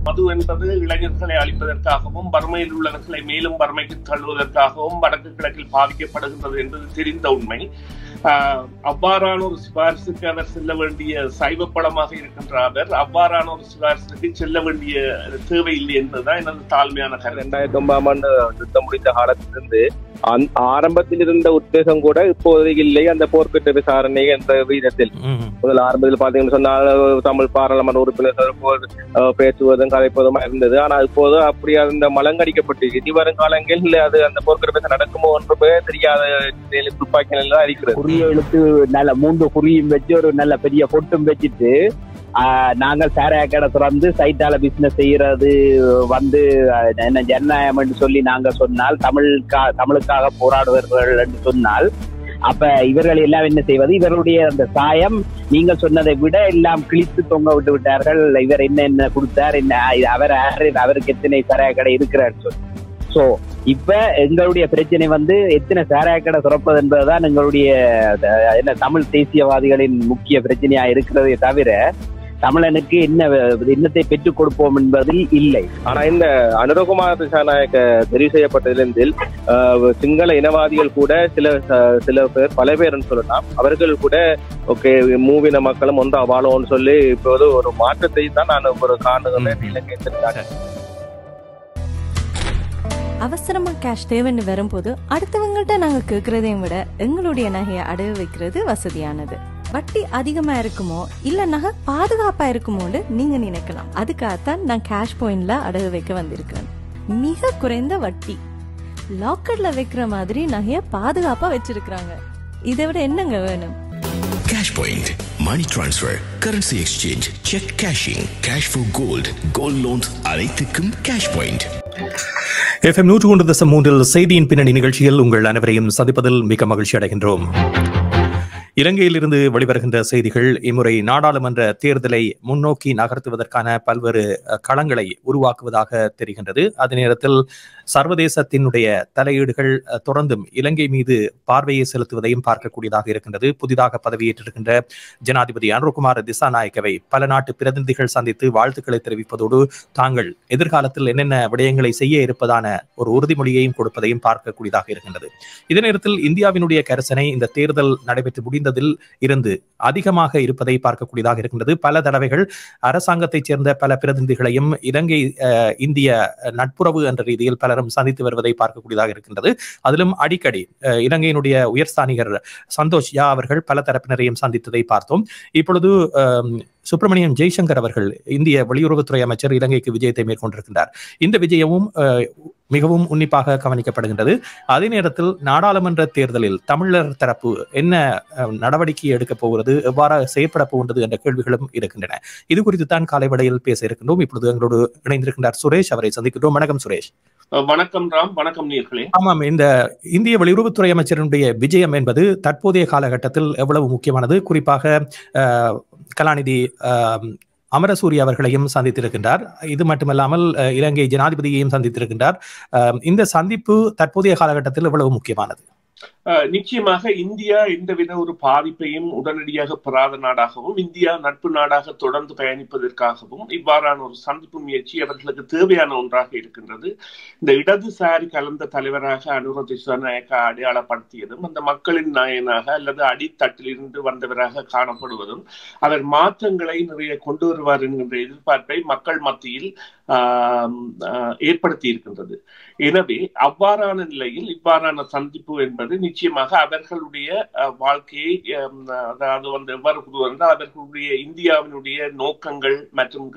மது என்பது இளைஞர்களை அழிப்பதற்காகவும் வறுமையில் உள்ளவர்களை மேலும் வறுமைக்கு தள்ளுவதற்காகவும் வடக்கு கிழக்கில் பாதிக்கப்படுகின்றது என்பது தெரிந்த உண்மை. அவ்வாறான ஒரு சிபாரிசுக்கு அவர் செல்ல வேண்டிய சைவ படமாக இருக்கின்ற அவர் அவ்வாறான ஒரு சிபாரிசுக்கு செல்ல வேண்டிய தேவையில்லை என்பதுதான் எனது தாழ்மையான கருத்து. 2009ஆம் ஆண்டு யுத்தம் முடிந்த காலத்திலிருந்து ஆரம்பத்தில் இருந்த உத்தேசம் கூட இப்போதைக்கு இல்லை. அந்த போர்க்குற்ற விசாரணை என்ற வீதத்தில் முதல் ஆரம்பத்தில் பாத்தீங்கன்னு சொன்னால் தமிழ் பாராளுமன்ற உறுப்பினர்கள் பேசுவதும் கதைப்பதுமா இருந்தது. ஆனால் இப்போது அப்படி அந்த மலங்கடிக்கப்பட்டு இனி வரும் காலங்களில் அது அந்த போர்க்குற்ற விசாரணை நடக்குமோ ஒன்று தெரியாத துப்பாக்கி நிலை இருக்கிறது. குறிய எழுத்து நல்ல 3 குறியும் வச்சு ஒரு நல்ல பெரிய பொட்டும் வச்சுட்டு நாங்கள் சாராய கடை திறந்து சைட்டால பிசினஸ் செய்யறது என்ன ஜனநாயகம் சொல்லி நாங்க சொன்னால் தமிழுக்காக போராடுவார்கள் என்று சொன்னால் அப்ப இவர்கள் எல்லாம் என்ன செய்வது? இவருடைய அந்த சாயம் நீங்கள் சொன்னதை விட எல்லாம் கிழித்து தொங்க விட்டு விட்டார்கள். இவர் என்ன கொடுத்தார், என்ன அவருக்கு எத்தனை சாராய கடை இருக்கிறார் சொல்லி. சோ இப்ப எங்களுடைய பிரச்சனை எத்தனை சாராய கடை திறப்பது என்பதுதான் எங்களுடைய என்ன தமிழ் தேசியவாதிகளின் முக்கிய பிரச்சனையா இருக்கிறதே தவிர தமிழனுக்கு என்னத்தை பெற்றுக் கொடுப்போம் என்பதில் இல்லை. ஆனா இந்த அனுரகுமார் திசாநாயக்க தெரிவு செய்யப்பட்டதிலிருந்து சிங்கள இனவாதிகள் கூட சில பேர் பல பேர் சொல்லலாம் அவர்கள் கூட ஓகே மூவின மக்களும் ஒன்றா வாழும்னு சொல்லி இப்போது ஒரு மாற்றத்தை தான் நான் ஒரு காணுகிறேன். இலங்கை அவசரமா கேஷ் தேவைன்னு வரும்போது அடுத்தவங்கள்ட்ட நாங்க கேட்கறதையும் விட எங்களுடைய நகையை அடகு வைக்கிறது வசதியானது. வட்டி அதிகமா இருக்குமோ இல்ல நகை பாதுகாப்பா இருக்குமோன்னு நீங்க நினைக்கலாம். அதுக்காகத்தான் நான் கேஷ் பாயிண்ட்ல அடகு வைக்க வந்திருக்கேன். மிக குறைந்த வட்டி, லாக்கர்ல வைக்கிற மாதிரி நகைய பாதுகாப்பா வச்சிருக்காங்க. இதை விட என்னங்க வேணும்? Cash Point, money transfer, currency exchange, check cashing, cash for gold, gold loans அனைத்துக்கும் Cash Point. FM 101.3 செய்தியின் பின்னணி நிகழ்ச்சியில் உங்கள் அனைவரையும் சந்திப்பதில் மிக மகிழ்ச்சி அடைகின்றோம். இலங்கையிலிருந்து வெளிவருகின்ற செய்திகள் இம்முறை நாடாளுமன்ற தேர்தலை முன்னோக்கி நகர்த்துவதற்கான பல்வேறு களங்களை உருவாக்குவதாக தெரிகின்றது. அதே நேரத்தில் சர்வதேசத்தினுடைய தலையீடுகள் தொடர்ந்தும் இலங்கை மீது பார்வையை செலுத்துவதையும் பார்க்கக்கூடியதாக இருக்கின்றது. புதிதாக பதவியேற்றிருக்கின்ற ஜனாதிபதி அனுரகுமார திசாநாயக்கவை பல நாட்டு பிரதிநிதிகள் சந்தித்து வாழ்த்துக்களை தெரிவிப்பதோடு தாங்கள் எதிர்காலத்தில் என்னென்ன விடயங்களை செய்ய இருப்பதான ஒரு உறுதிமொழியையும் கொடுப்பதையும் பார்க்கக்கூடியதாக இருக்கின்றது. இதே நேரத்தில் இந்தியாவினுடைய கரிசனை இந்த தேர்தல் நடைபெற்று முடிந்ததில் இருந்து அதிகமாக இருப்பதை பார்க்கக்கூடியதாக இருக்கின்றது. பல தடவைகள் அரசாங்கத்தைச் சேர்ந்த பல பிரதிநிதிகளையும் இலங்கை இந்திய நட்புறவு என்ற ரீதியில் பலரும் சந்தித்து வருவதை பார்க்கக்கூடியதாக இருக்கின்றது. அதிலும் அடிக்கடி இலங்கையினுடைய உயர்ஸ்தானிகர் சந்தோஷ் யா அவர்கள் பல தரப்பினரையும் சந்தித்ததை பார்த்தோம். இப்பொழுது சுப்பிரமணியம் ஜெய்சங்கர் அவர்கள் இந்திய வெளியுறவுத்துறை அமைச்சர் இலங்கைக்கு விஜயத்தை மேற்கொண்டிருக்கின்றார். இந்த விஜயமும் மிகவும் உன்னிப்பாக கவனிக்கப்படுகின்றது. அதே நேரத்தில் நாடாளுமன்ற தேர்தலில் தமிழர் தரப்பு என்ன நடவடிக்கை எடுக்கப் போகிறது, எவ்வாறு செயற்பட போகின்றது என்ற கேள்விகளும் இருக்கின்றன. இது குறித்து தான் காலை வேளையில் பேச இருக்கின்றோம். இப்பொழுது எங்களோடு இணைந்திருக்கின்றார் சுரேஷ், அவரை சந்திக்கின்றோம். வணக்கம் சுரேஷ். வணக்கம் ராம். வணக்கம் நேயர்களே. ஆமாம், இந்த இந்திய வெளியுறவுத்துறை அமைச்சருடைய விஜயம் என்பது தற்போதைய காலகட்டத்தில் எவ்வளவு முக்கியமானது? குறிப்பாக கலாநிதி அமரசூரிய அவர்களையும் சந்தித்திருக்கின்றார். இது மட்டுமல்லாமல் இலங்கை ஜனாதிபதியையும் சந்தித்திருக்கின்றார். இந்த சந்திப்பு தற்போதைய காலகட்டத்தில் எவ்வளவு முக்கியமானது? நிச்சயமாக இந்தியா எந்தவித ஒரு பாதிப்பையும் உடனடியாக பெறாத நாடாகவும் இந்தியா நட்பு நாடாக தொடர்ந்து பயணிப்பதற்காகவும் இவ்வாறான ஒரு சந்திப்பு முயற்சி அவர்களுக்கு தேவையான ஒன்றாக இருக்கின்றது. இந்த இடதுசாரி கலந்த தலைவராக அனுர திசாநாயக்கா அடையாளப்படுத்தியதும் அந்த மக்களின் நாயனாக அல்லது அடித்தட்டிலிருந்து வந்தவராக காணப்படுவதும் அவர் மாற்றங்களை நிறைய கொண்டு வருவார் என்கின்ற எதிர்பார்ப்பை மக்கள் மத்தியில் ஏற்படுத்தி இருக்கின்றது. எனவே அவ்வாறான நிலையில் இவ்வாறான சந்திப்பு என்பது நிச்சயமாக அவர்களுடைய வாழ்க்கையை அதாவது எவ்வாறு கூறுவார்கள் அவர்களுடைய இந்தியாவினுடைய நோக்கங்கள் மற்றும்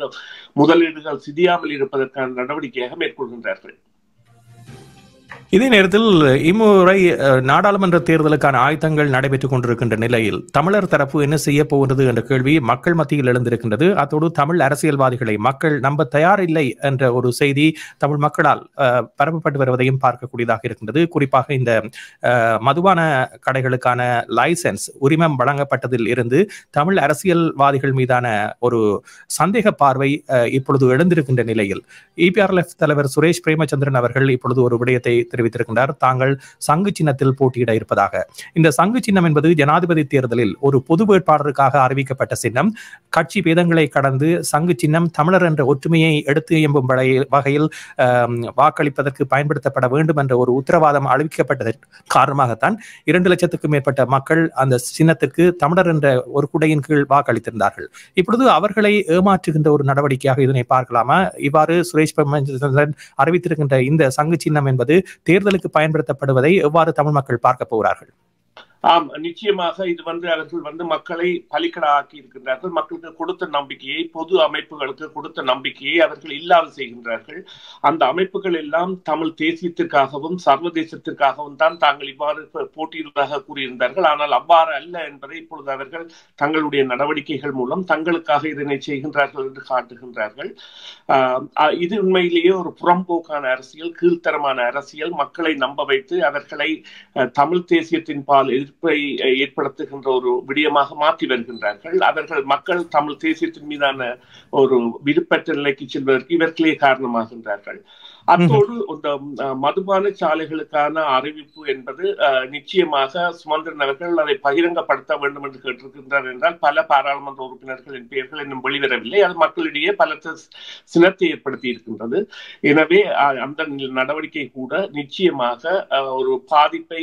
முதலீடுகள் சிதியாமல் இருப்பதற்கான நடவடிக்கையாக மேற்கொள்கின்றார்கள். இதே நேரத்தில் இம்முறை நாடாளுமன்ற தேர்தலுக்கான ஆயத்தங்கள் நடைபெற்றுக் கொண்டிருக்கின்ற நிலையில் தமிழர் தரப்பு என்ன செய்ய போகிறது என்ற கேள்வி மக்கள் மத்தியில் எழுந்திருக்கின்றது. அத்தோடு தமிழ் அரசியல்வாதிகளை மக்கள் நம்ப தயாரில்லை என்ற ஒரு செய்தி தமிழ் மக்களால் பரப்பப்பட்டு வருவதையும் பார்க்கக்கூடியதாக இருக்கின்றது. குறிப்பாக இந்த மதுபான கடைகளுக்கான லைசன்ஸ் உரிமம் வழங்கப்பட்டதில் இருந்து தமிழ் அரசியல்வாதிகள் மீதான ஒரு சந்தேக பார்வை இப்பொழுது எழுந்திருக்கின்ற நிலையில் EPRLF தலைவர் சுரேஷ் பிரேமச்சந்திரன் அவர்கள் இப்பொழுது ஒரு விடயத்தை தெரிவித்திருக்கின்றார். தாங்கள் சங்கு சின்னத்தில் போட்டியிட இருப்பதாக. இந்த சங்கு சின்னம் என்பது ஜனாதிபதி தேர்தலில் ஒரு பொது வேட்பாளருக்காக அறிவிக்கப்பட்ட சின்னம். கட்சி பேதங்களை கடந்து சங்கு சின்னம் தமிழர் என்ற ஒற்றுமையை எடுத்து எம்பும் வகையில் வாக்களிப்பதற்கு பயன்படுத்தப்பட வேண்டும் என்ற ஒரு உத்தரவாதம் அளிக்கப்பட்டதன் காரணமாகத்தான் 2 லட்சத்துக்கும் மேற்பட்ட மக்கள் அந்த சின்னத்திற்கு தமிழர் என்ற ஒரு குடையின் கீழ் வாக்களித்திருந்தார்கள். இப்பொழுது அவர்களை ஏமாற்றுகின்ற ஒரு நடவடிக்கையாக இதனை பார்க்கலாமா? இவ்வாறு சுரேஷ் பிரேமச்சந்திரன் அறிவித்திருக்கின்ற இந்த சங்கு சின்னம் என்பது தேர்தலுக்கு பயன்படுத்தப்படுவதை எவ்வாறு தமிழ் மக்கள் பார்க்க போகிறார்கள்? ஆம், நிச்சயமாக இது அவர்கள் மக்களை பலிக்கடா ஆக்கி இருக்கின்றார்கள். மக்களுக்கு கொடுத்த நம்பிக்கையை, பொது அமைப்புகளுக்கு கொடுத்த நம்பிக்கையை அவர்கள் இல்லாது செய்கின்றார்கள். அந்த அமைப்புகள் எல்லாம் தமிழ் தேசியத்திற்காகவும் சர்வதேசத்திற்காகவும் தான் தாங்கள் இவ்வாறு போட்டியிடுவதாக கூறியிருந்தார்கள். ஆனால் அவ்வாறு அல்ல என்பதை இப்பொழுது அவர்கள் தங்களுடைய நடவடிக்கைகள் மூலம் தங்களுக்காக இதனை செய்கின்றார்கள் என்று காட்டுகின்றார்கள். இது உண்மையிலேயே ஒரு புறம்போக்கான அரசியல், கீழ்த்தரமான அரசியல். மக்களை நம்ப வைத்து அவர்களை தமிழ் தேசியத்தின் பால் ஏற்படுத்துகின்ற ஒரு விடயமாக மாற்றி வருகின்றார்கள். மக்கள் தமிழ் தேசியத்தின் மீதான ஒரு விருப்பற்ற நிலைக்கு செல்வதற்கு இவர்களே காரணமாகின்றார்கள். அத்தோடு இந்த மதுபான சாலைகளுக்கான அறிவிப்பு என்பது நிச்சயமாக சுமந்திரன் அவர்கள் அதை பகிரங்கப்படுத்த வேண்டும் என்று கேட்டிருக்கின்றார் என்றால் பல பாராளுமன்ற உறுப்பினர்களின் பெயர்கள் இன்னும் வெளிவரவில்லை. அது மக்களிடையே பலத்த சினத்தை ஏற்படுத்தி இருக்கின்றது. எனவே அந்த நடவடிக்கை கூட நிச்சயமாக ஒரு பாதிப்பை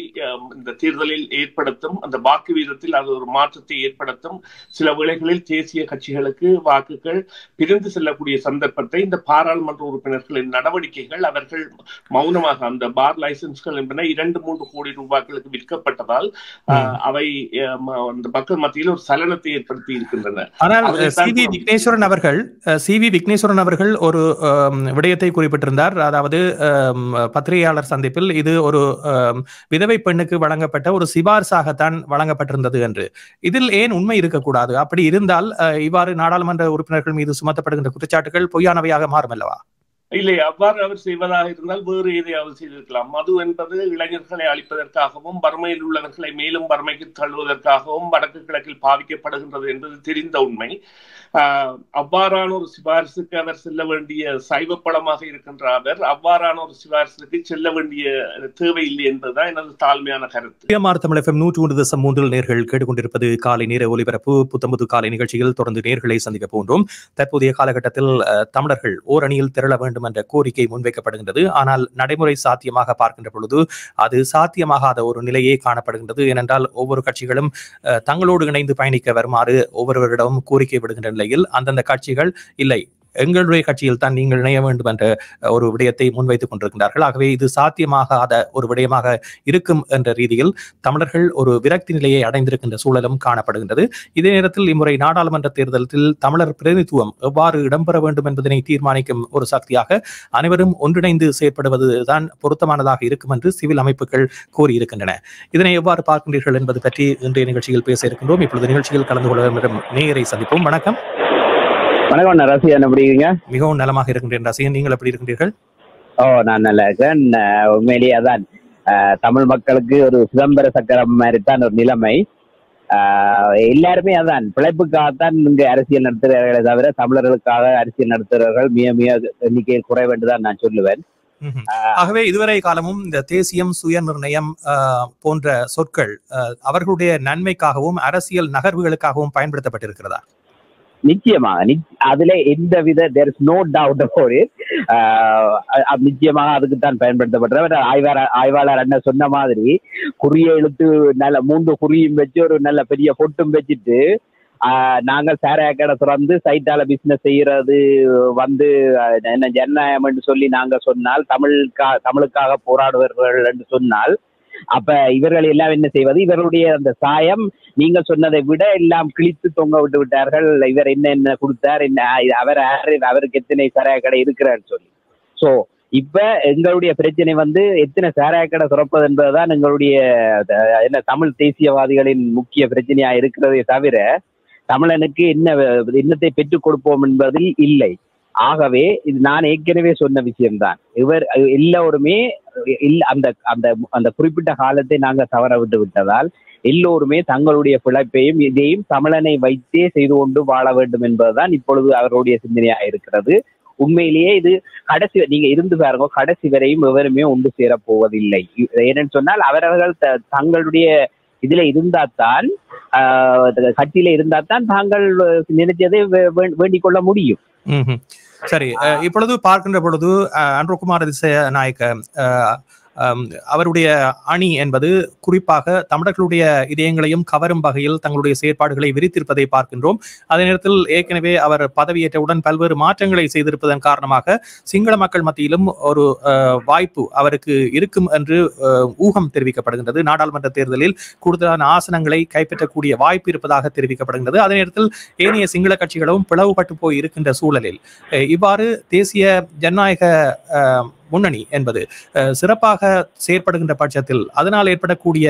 இந்த தேர்தலில் ஏற்படுத்தும். அந்த வாக்கு வீதத்தில் அது ஒரு மாற்றத்தை ஏற்படுத்தும். சில வேளைகளில் தேசிய கட்சிகளுக்கு வாக்குகள் பிரிந்து செல்லக்கூடிய சந்தர்ப்பத்தை இந்த பாராளுமன்ற உறுப்பினர்களின் நடவடிக்கைகள் அவர்கள் மௌனமாக அந்த பார் லைசன்ஸ்கள் என்பன 2-3 கோடி ரூபாய்களுக்கு விற்கப்பட்டதால் அவை அந்த மக்கள் மத்தியில் ஒரு சலனத்தை ஏற்படுத்தி இருக்கின்றன. ஆனால் சி வி விக்னேஸ்வரன் அவர்கள் ஒரு விடயத்தை குறிப்பிட்டிருந்தார். அதாவது பத்திரிகையாளர் சந்திப்பில் இது ஒரு விதவை பெண்ணுக்கு வழங்கப்பட்ட ஒரு சிபாரிசாகத்தான் வழங்கப்பட்டிருந்தது என்று. இதில் ஏன் உண்மை இருக்கக்கூடாது? அப்படி இருந்தால் இவ்வாறு நாடாளுமன்ற உறுப்பினர்கள் மீது சுமத்தப்படுகின்ற குற்றச்சாட்டுகள் பொய்யானவையாக மாறும் அல்லவா? இல்லை, அவ்வாறு அவர் செய்வதாக இருந்தால் வேறு எதையாவது செய்திருக்கலாம். மது என்பது இளைஞர்களை அழிப்பதற்காகவும் வறுமையில் உள்ளவர்களை மேலும் வறுமைக்கு தள்ளுவதற்காகவும் வடக்கு கிழக்கில் பாவிக்கப்படுகின்றது என்பது தெரிந்த உண்மை. அவ்வாறான ஒரு சிபாரிசுக்கு அவர் செல்ல வேண்டிய சைவ பழமாக இருக்கின்ற அவர் அவ்வாறான ஒரு சிபாரிசுக்கு செல்ல வேண்டிய தேவையில்லை என்பதுதான் எனது தாழ்மையான கருத்து. தமிழ் FM 101.3 நேர்கள் கேட்டுக்கொண்டிருப்பது காலை நேர ஒலிபரப்பு. புத்தம்பது காலை நிகழ்ச்சியில் தொடர்ந்து நேர்களை சந்திக்க போன்றோம். தற்போதைய காலகட்டத்தில் தமிழர்கள் ஓரணியில் திரள வேண்டும் என்ற கோரிக்கை முன்வைக்கப்படுகின்றது. ஆனால் நடைமுறை சாத்தியமாக பார்க்கின்ற பொழுது அது சாத்தியமாகாத ஒரு நிலையே காணப்படுகின்றது. ஏனென்றால் ஒவ்வொரு கட்சிகளும் தங்களோடு இணைந்து பயணிக்க வருமாறு ஒவ்வொருவரிடமும் கோரிக்கை விடுகின்ற நிலையில் அந்தந்த கட்சிகள் இல்லை, எங்களுடைய கட்சியில் தான் நீங்கள் இணைய வேண்டும் என்ற ஒரு விடயத்தை முன்வைத்துக் கொண்டிருக்கின்றார்கள். ஆகவே இது சாத்தியமாகாத ஒரு விடயமாக இருக்கும் என்ற ரீதியில் தமிழர்கள் ஒரு விரக்தி நிலையை அடைந்திருக்கின்ற சூழலும் காணப்படுகின்றது. இதே நேரத்தில் இம்முறை நாடாளுமன்ற தேர்தலில் தமிழர் பிரதிநிதித்துவம் எவ்வாறு இடம்பெற வேண்டும் என்பதனை தீர்மானிக்கும் ஒரு சக்தியாக அனைவரும் ஒன்றிணைந்து செயற்படுவதுதான் பொருத்தமானதாக இருக்கும் என்று சிவில் அமைப்புகள் கூறியிருக்கின்றன. இதனை எவ்வாறு பார்க்கின்றீர்கள் என்பது பற்றி இன்றைய நிகழ்ச்சியில் பேச இருக்கின்றோம். இப்பொழுது நிகழ்ச்சியில் கலந்து கொள்ள நேயரை சந்திப்போம். வணக்கம். வணக்கம் ரசிகன், எப்படி இருக்கீங்க? மிகவும் நலமாக இருக்கின்றேன் ரசிகன், நீங்கள் எப்படி இருக்கின்றீர்கள்? நான் நல்லா இருக்கேன். உண்மையிலேயே அதான் தமிழ் மக்களுக்கு ஒரு சிதம்பர சக்கரம் மாதிரி தான் ஒரு நிலைமை. எல்லாருமே அதான் பிழைப்புக்காகத்தான் இங்கு அரசியல் நடத்துகிறார்களே தவிர தமிழர்களுக்காக அரசியல் நடத்துகிறவர்கள் மிக மிக எண்ணிக்கையில் குறைவு என்றுதான் நான் சொல்லுவேன். ஆகவே இதுவரை காலமும் இந்த தேசியம், சுய நிர்ணயம் போன்ற சொற்கள் அவர்களுடைய நன்மைக்காகவும் அரசியல் நகர்வுகளுக்காகவும் பயன்படுத்தப்பட்டிருக்கிறதா? நிச்சயமாக அதுல எந்தவித there is no doubt about it. நிச்சயமாக அதுக்குத்தான் பயன்படுத்தப்பட்டவர். ஆய்வாளர் அண்ணன் சொன்ன மாதிரி குறிய எழுத்து நல்ல 3 குறியும் வச்சு ஒரு நல்ல பெரிய பொட்டும் வச்சுட்டு நாங்கள் சாராய கடை திறந்து சைட்டால பிசினஸ் செய்யறது என்ன ஜனநாயகம் சொல்லி நாங்க சொன்னால் தமிழுக்காக போராடுவார்கள் என்று சொன்னால் அப்ப இவர்கள் எல்லாம் என்ன செய்வது? இவருடைய அந்த சாயம் நீங்க சொன்னதை விட எல்லாம் கிழித்து தொங்க விட்டு விட்டார்கள். இவர் என்ன கொடுத்தார், அவருக்கு எத்தனை சாராய கடை இருக்கிறார் சொல்லி. சோ இப்ப எங்களுடைய பிரச்சனை எத்தனை சாராய கடை திறப்பது என்பதுதான் எங்களுடைய என்ன தமிழ் தேசியவாதிகளின் முக்கிய பிரச்சனையா இருக்கிறதே தவிர தமிழனுக்கு என்னத்தை பெற்றுக் கொடுப்போம் என்பதில் இல்லை. ஆகவே இது நான் ஏற்கனவே சொன்ன விஷயம்தான். இவர் எல்லோருமே அந்த அந்த அந்த குறிப்பிட்ட காலத்தை நாங்க தவற விட்டு விட்டதால் எல்லோருமே தங்களுடைய பிழைப்பையும் இதையும் தமிழனை வைத்தே செய்து கொண்டு வாழ வேண்டும் என்பதுதான் இப்பொழுது அவருடைய சிந்தனையாக இருக்கிறது. உண்மையிலேயே இது கடைசி நீங்க இருந்து பாருங்க, கடைசி வரையும் எவருமே ஒன்று சேர போவதில்லை. ஏனென்னு சொன்னால் அவரவர்கள் தங்களுடைய இதுல இருந்தால்தான் கட்சியில இருந்தால்தான் தாங்கள் நினைச்சதை வேண்டிக் கொள்ள முடியும். சரி, இப்பொழுது பார்க்கின்ற பொழுது அன்ருகுமார திசாநாயக்க அவருடைய அணி என்பது குறிப்பாக தமிழர்களுடைய இதயங்களையும் கவரும் வகையில் தங்களுடைய செயற்பாடுகளை விரித்திருப்பதை பார்க்கின்றோம். அதே நேரத்தில் ஏற்கனவே அவர் பதவியேற்றவுடன் பல்வேறு மாற்றங்களை செய்திருப்பதன் காரணமாக சிங்கள மக்கள் மத்தியிலும் ஒரு வாய்ப்பு அவருக்கு இருக்கும் என்று ஊகம் தெரிவிக்கப்படுகின்றது. நாடாளுமன்ற தேர்தலில் கூடுதலான ஆசனங்களை கைப்பற்றக்கூடிய வாய்ப்பு இருப்பதாக தெரிவிக்கப்படுகின்றது. அதே நேரத்தில் ஏனைய சிங்கள கட்சிகளும் பிளவுபட்டு போய் இருக்கின்ற சூழலில் இவ்வாறு தேசிய ஜனநாயக முன்னணி என்பது சிறப்பாக செயற்படுகின்ற பட்சத்தில் அதனால் ஏற்படக்கூடிய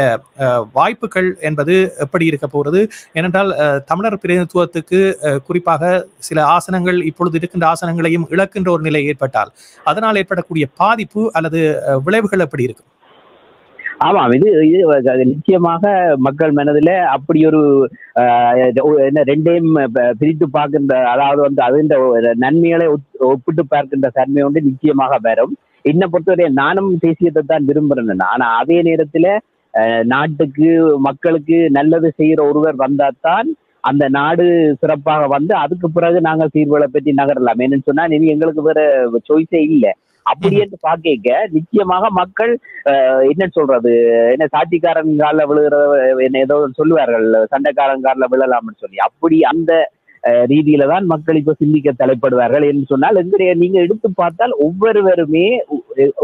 வாய்ப்புகள் என்பது எப்படி இருக்க போகிறது? ஏனென்றால் தமிழர் பிரதிநிதித்துவத்துக்கு குறிப்பாக சில ஆசனங்கள் இப்பொழுது இருக்கின்ற ஆசனங்களையும் இழக்கின்ற ஒரு நிலை ஏற்பட்டால் அதனால் ஏற்படக்கூடிய பாதிப்பு அல்லது விளைவுகள் எப்படி இருக்கும்? ஆமாம், இது நிச்சயமாக மக்கள் மனதில் அப்படி ஒரு ரெண்டையும் பிரித்து பார்க்கின்ற, அதாவது வந்து அது நன்மைகளை ஒப்பிட்டு பார்க்கின்ற தன்மை ஒன்று நிச்சயமாக வரும். என்னை பொறுத்தவரை நானும் தேசியத்தை தான் விரும்புறேன். ஆனா அதே நேரத்துல நாட்டுக்கு மக்களுக்கு நல்லது செய்யற ஒருவர் வந்தால்தான் அந்த நாடு சிறப்பாக வந்து அதுக்கு பிறகு நாங்கள் தீர்வுகளை பற்றி நகரலாம். என்னன்னு சொன்னா இனி எங்களுக்கு வேற சாய்ஸே இல்லை. அப்படி என்று பார்க்க நிச்சயமாக மக்கள் என்ன சொல்றது, என்ன சாட்சிக்காரன் கால விழுகிற என்ன ஏதோ சொல்லுவார்கள், சண்டைக்காரன் காலில் விழலாம்னு சொல்லி, அப்படி அந்த ரீதியில தான் மக்கள் இப்ப சிந்திக்க தலைப்படுவார்கள் என்று சொன்னால், நீங்க எடுத்து பார்த்தால் ஒவ்வொருவருமே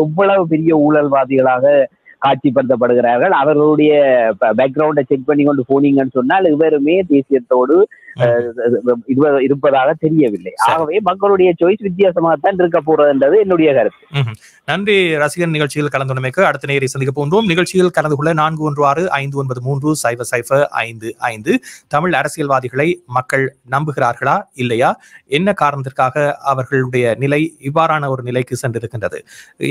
எவ்வளவு பெரிய ஊழல்வாதிகளாக காட்சிப்படுத்தப்படுகிறார்கள். அவர்களுடைய பேக்ரவுண்டை செக் பண்ணி கொண்டு போனீங்கன்னு சொன்னால் இவருமே தேசியத்தோடு இருப்பதாக தெரியவில்லை. ஆகவே மக்களுடைய சாய்ஸ் வித்தியாசமாகத்தான் இருக்க போறதுன்றது என்னுடைய கருத்து. நன்றி ரசிகன். நிகழ்ச்சியில் கலந்துள்ளமைக்கு அடுத்த நேரை சந்திக்க போன்றோம். நிகழ்ச்சியில் கலந்து கொள்ள 4165930555 தமிழ் அரசியல்வாதிகளை மக்கள் நம்புகிறார்களா இல்லையா? என்ன காரணத்திற்காக அவர்களுடைய நிலை இவ்வாறான ஒரு நிலைக்கு சென்றிருக்கின்றது?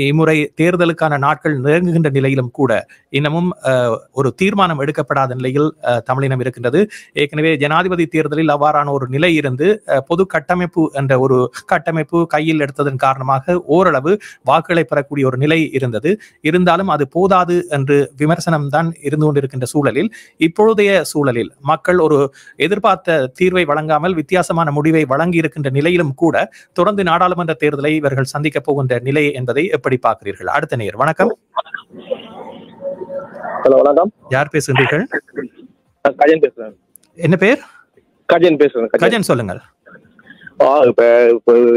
இம்முறை தேர்தலுக்கான நாட்கள் நெருங்குகின்ற நிலையிலும் கூட இன்னமும் ஒரு தீர்மானம் எடுக்கப்படாத நிலையில் தமிழினம் இருக்கின்றது. ஏற்கனவே ஜனாதிபதி தேர்தலில் அவ்வாறான ஒரு நிலை இருந்து பொது கட்டமைப்பு என்ற ஒரு கட்டமைப்பு கையில் எடுத்ததன் காரணமாக ஓரளவு வாக்குகளை பெறக்கூடிய ஒரு நிலை இருந்தது. இருந்தாலும் அது போதாது என்று விமர்சனம் தான் இருந்து கொண்டிருக்கின்ற சூழலில், இப்பொழுதைய சூழலில் மக்கள் ஒரு எதிர்பார்த்த தீர்வை வழங்காமல் வித்தியாசமான முடிவை வழங்கி இருக்கின்ற நிலையிலும் கூட தொடர்ந்து நாடாளுமன்ற தேர்தலை இவர்கள் சந்திக்க போகின்ற நிலை என்பதை எப்படி பார்க்கிறீர்கள்? அடுத்த நேர் வணக்கம். வணக்கம், யார் பேசுகிறீர்கள்? கஜன் பேசுறேன். என்ன பேர்? கஜன் பேசுறேன். கஜன் சொல்லுங்கள். இப்ப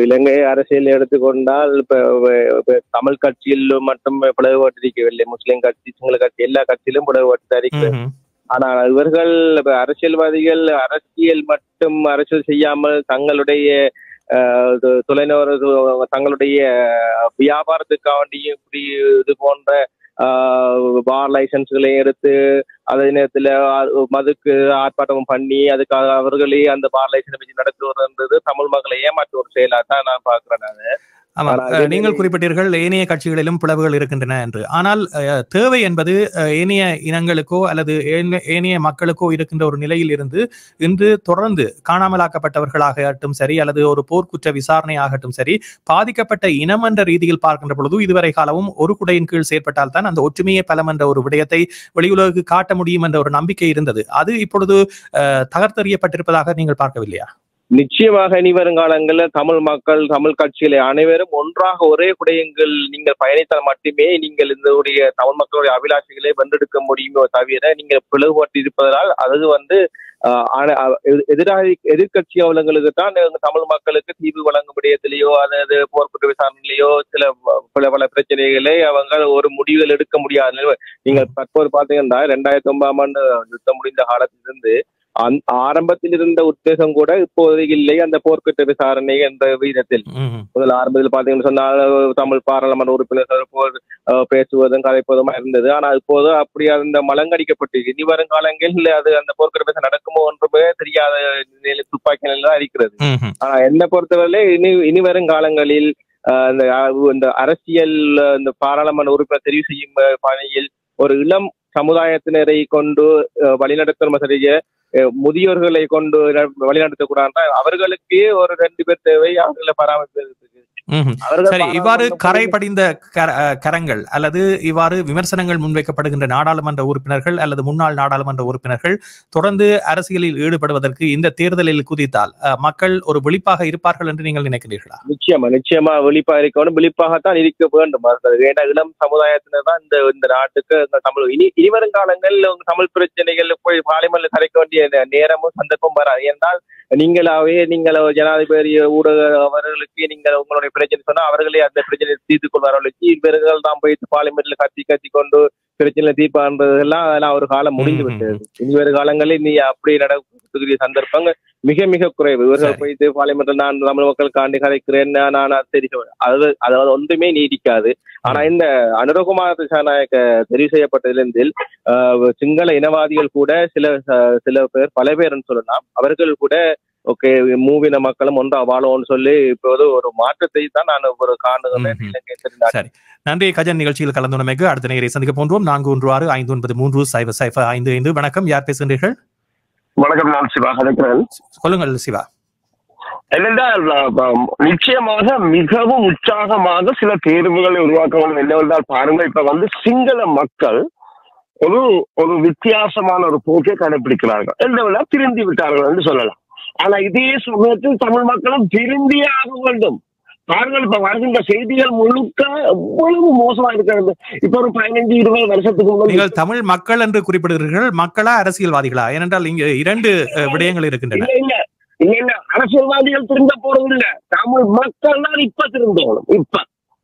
இலங்கை அரசியல் எடுத்துக்கொண்டால் இப்ப தமிழ் கட்சியில் மட்டும் பிளவுபட்டிருக்கவில்லை, முஸ்லிம் கட்சி, சிங்கள கட்சி, எல்லா கட்சியிலும் பிளவுபட்டு இருக்கு. ஆனா இவர்கள் அரசியல்வாதிகள் அரசியல் மட்டும் அரசியல் செய்யாமல் தங்களுடைய தொலைநோர் தங்களுடைய வியாபாரத்துக்காண்டியும் இப்படி இது போன்ற பார் லைசன்ஸ்களை எடுத்து அதே நேரத்துல மதுக்கு ஆர்ப்பாட்டம் பண்ணி அதுக்காக அவர்களே அந்த பார் லைசன்ஸ் வச்சு நடத்துவதுன்றது தமிழ் மக்களை ஏமாற்ற ஒரு செயலா தான் நான் பாக்குறேன். ஆமா, நீங்கள் குறிப்பிட்டீர்கள் ஏனைய கட்சிகளிலும் பிளவுகள் இருக்கின்றன என்று. ஆனால் தேவை என்பது ஏனைய இனங்களுக்கோ அல்லது ஏனைய மக்களுக்கோ இருக்கின்ற ஒரு நிலையில் இருந்து இன்று தொடர்ந்து காணாமலாக்கப்பட்டவர்களாகட்டும் சரி அல்லது ஒரு போர்க்குற்ற விசாரணை ஆகட்டும் சரி, பாதிக்கப்பட்ட இனம் என்ற ரீதியில் பார்க்கின்ற பொழுது இதுவரை காலமும் ஒரு குடையின் கீழ் செயற்பட்டால் தான் அந்த ஒற்றுமையை பலம் என்ற ஒரு விடயத்தை வெளியுலகுக்கு காட்ட முடியும் என்ற ஒரு நம்பிக்கை இருந்தது. அது இப்பொழுது தகர்த்தெறியப்பட்டிருப்பதாக நீங்கள் பார்க்கவில்லையா? நிச்சயமாக இனி வருங்காலங்களில் தமிழ் மக்கள், தமிழ் கட்சிகளை அனைவரும் ஒன்றாக ஒரே குடையங்கள் நீங்கள் பயணித்தால் மட்டுமே நீங்கள் இந்த தமிழ் மக்களுடைய அபிலாஷைகளை வென்றெடுக்க முடியுமோ தவிர நீங்கள் பிளவுபட்டு இருப்பதால் அது எதிர்கட்சி அவர்களுக்கு தான் தமிழ் மக்களுக்கு தீர்வு வழங்கும் விடயத்திலேயோ அதாவது போர்க்குற்ற விசாரணையிலேயோ பல பிரச்சனைகளை அவங்க ஒரு முடிவுகள் எடுக்க முடியாது. நீங்கள் தற்போது பாத்தீங்கன்னா 2009ஆம் ஆண்டு யுத்தம் முடிந்த காலத்திலிருந்து ஆரம்பத்தில் இருந்த உத்தேசம் கூட இப்போதைக்கு இல்லை. அந்த போர்க்குற்ற விசாரணை என்ற விதத்தில் முதல் ஆரம்பத்தில் பாத்தீங்கன்னு சொன்னால் தமிழ் பாராளுமன்ற உறுப்பினர்கள் பேசுவதும் கதைப்பதுமா இருந்தது. ஆனா இப்போது அப்படி அந்த மலங்கடிக்கப்பட்டு இனி வரும் காலங்களில் அது அந்த போர்க்குற்ற விசாரணை நடக்குமோ ஒன்றுமே தெரியாத துப்பாக்கி நிலை தான் இருக்கிறது. ஆனா என்னை பொறுத்தவரை இனி வரும் காலங்களில் இந்த அரசியல் இந்த பாராளுமன்ற உறுப்பினர் தெரிவு செய்யும் பணியில் ஒரு இளம் சமுதாயத்தினரை கொண்டு வழிநடத்தும் சரிய முதியோர்களை கொண்டு வழிநடத்தக்கூடாது. அவர்களுக்கே ஒரு 2 பேர் தேவை அவர்களை பராமரிப்பதற்கு. சரி, இவ்வாறு கரை படிந்த கரங்கள் அல்லது இவ்வாறு விமர்சனங்கள் முன்வைக்கப்படுகின்ற நாடாளுமன்ற உறுப்பினர்கள் அல்லது முன்னாள் நாடாளுமன்ற உறுப்பினர்கள் தொடர்ந்து அரசியலில் ஈடுபடுவதற்கு இந்த தேர்தலில் குதித்தால் மக்கள் ஒரு விழிப்பாக இருப்பார்கள் என்று நீங்கள் நினைக்கிறீர்களா? நிச்சயமா விழிப்பாக இருக்கணும், விழிப்பாகத்தான் இருக்க வேண்டும். ஏன்னா இளம் சமுதாயத்தினர் தான் இந்த நாட்டுக்கு தமிழ் இனி வரும் காலங்கள் தமிழ் பிரச்சனைகள் போய் பார்லிமெண்ட்ல கரைக்க வேண்டிய நேரமும் சந்தர்ப்பம் வராது. என்றால் நீங்கள் ஜனாதிபதி ஊடக அவர்களுக்கு நீங்கள் உங்களுடைய பிரச்சனை சொன்னா அவர்களே அந்த பிரச்சனையை தீர்த்து கொள்வார்களுக்கு இவர்கள் தான் போய் பார்லிமெண்ட்ல கத்தி கொண்டு பிரச்சனை தீர்ப்பான்றதெல்லாம் அதெல்லாம் ஒரு காலம் முடிந்து விட்டது. இனி ஒரு காலங்களில் நீ அப்படி நடக்கக்கூடிய சந்தர்ப்பங்கள் மிக மிக குறைவு. இவர்கள் போயிட்டு பார்லிமெண்ட்ல நான் தமிழ் மக்கள் காண்டி கரைக்கிறேன் நான் தெரிவிக்க அதாவது ஒன்றுமே நீடிக்காது. ஆனா இந்த அனுரகுமார் திசாநாயக்க தெரிவு செய்யப்பட்டதிலிருந்து சிங்கள இனவாதிகள் கூட சில பேர் பல பேர்னு சொல்லலாம், அவர்கள் கூட ஓகே மூவின மக்களும் ஒன்றா வாழும்னு சொல்லி இப்போது ஒரு மாற்றத்தை தான் நான் ஒரு காணுகிறேன். நன்றி கஜன். நிகழ்ச்சியில் கலந்துள்ளமைக்கு அடுத்த நேரை சந்திக்க போன்றோம். 4165930055. வணக்கம், யார் பேசுகின்றீர்கள்? வணக்கம், நான் சிவா கதைக்கிறேன். சொல்லுங்கள் சிவா. என்னென்றால் நிச்சயமாக மிகவும் உற்சாகமாக சில தேர்வுகளை உருவாக்க வேண்டும். என்னவென்றால் பாருங்கள், இப்ப சிங்கள மக்கள் ஒரு வித்தியாசமான ஒரு போக்கை கடைபிடிக்கிறார்கள். என்னவென்றால் திருந்தி விட்டார்கள் என்று சொல்லலாம். ஆனா இதே சமயத்தில் தமிழ் மக்களும் திருந்தியே ஆக வேண்டும். பாருங்கள், இப்ப வருகின்ற செய்திகள் முழுக்க எவ்வளவு மோசமா இருக்கிறது. இப்ப ஒரு 15-20 வருஷத்துக்கு முன்னாடி நீங்கள் தமிழ் மக்கள் என்று குறிப்பிடுகிறீர்கள், மக்களா அரசியல்வாதிகளா? ஏனென்றால் இங்க 2 விடயங்கள் இருக்கின்றன. இல்ல அரசியல்வாதிகள் திருந்த போறது இல்ல, தமிழ் மக்கள் தான் இப்ப திருந்தோணும். இப்ப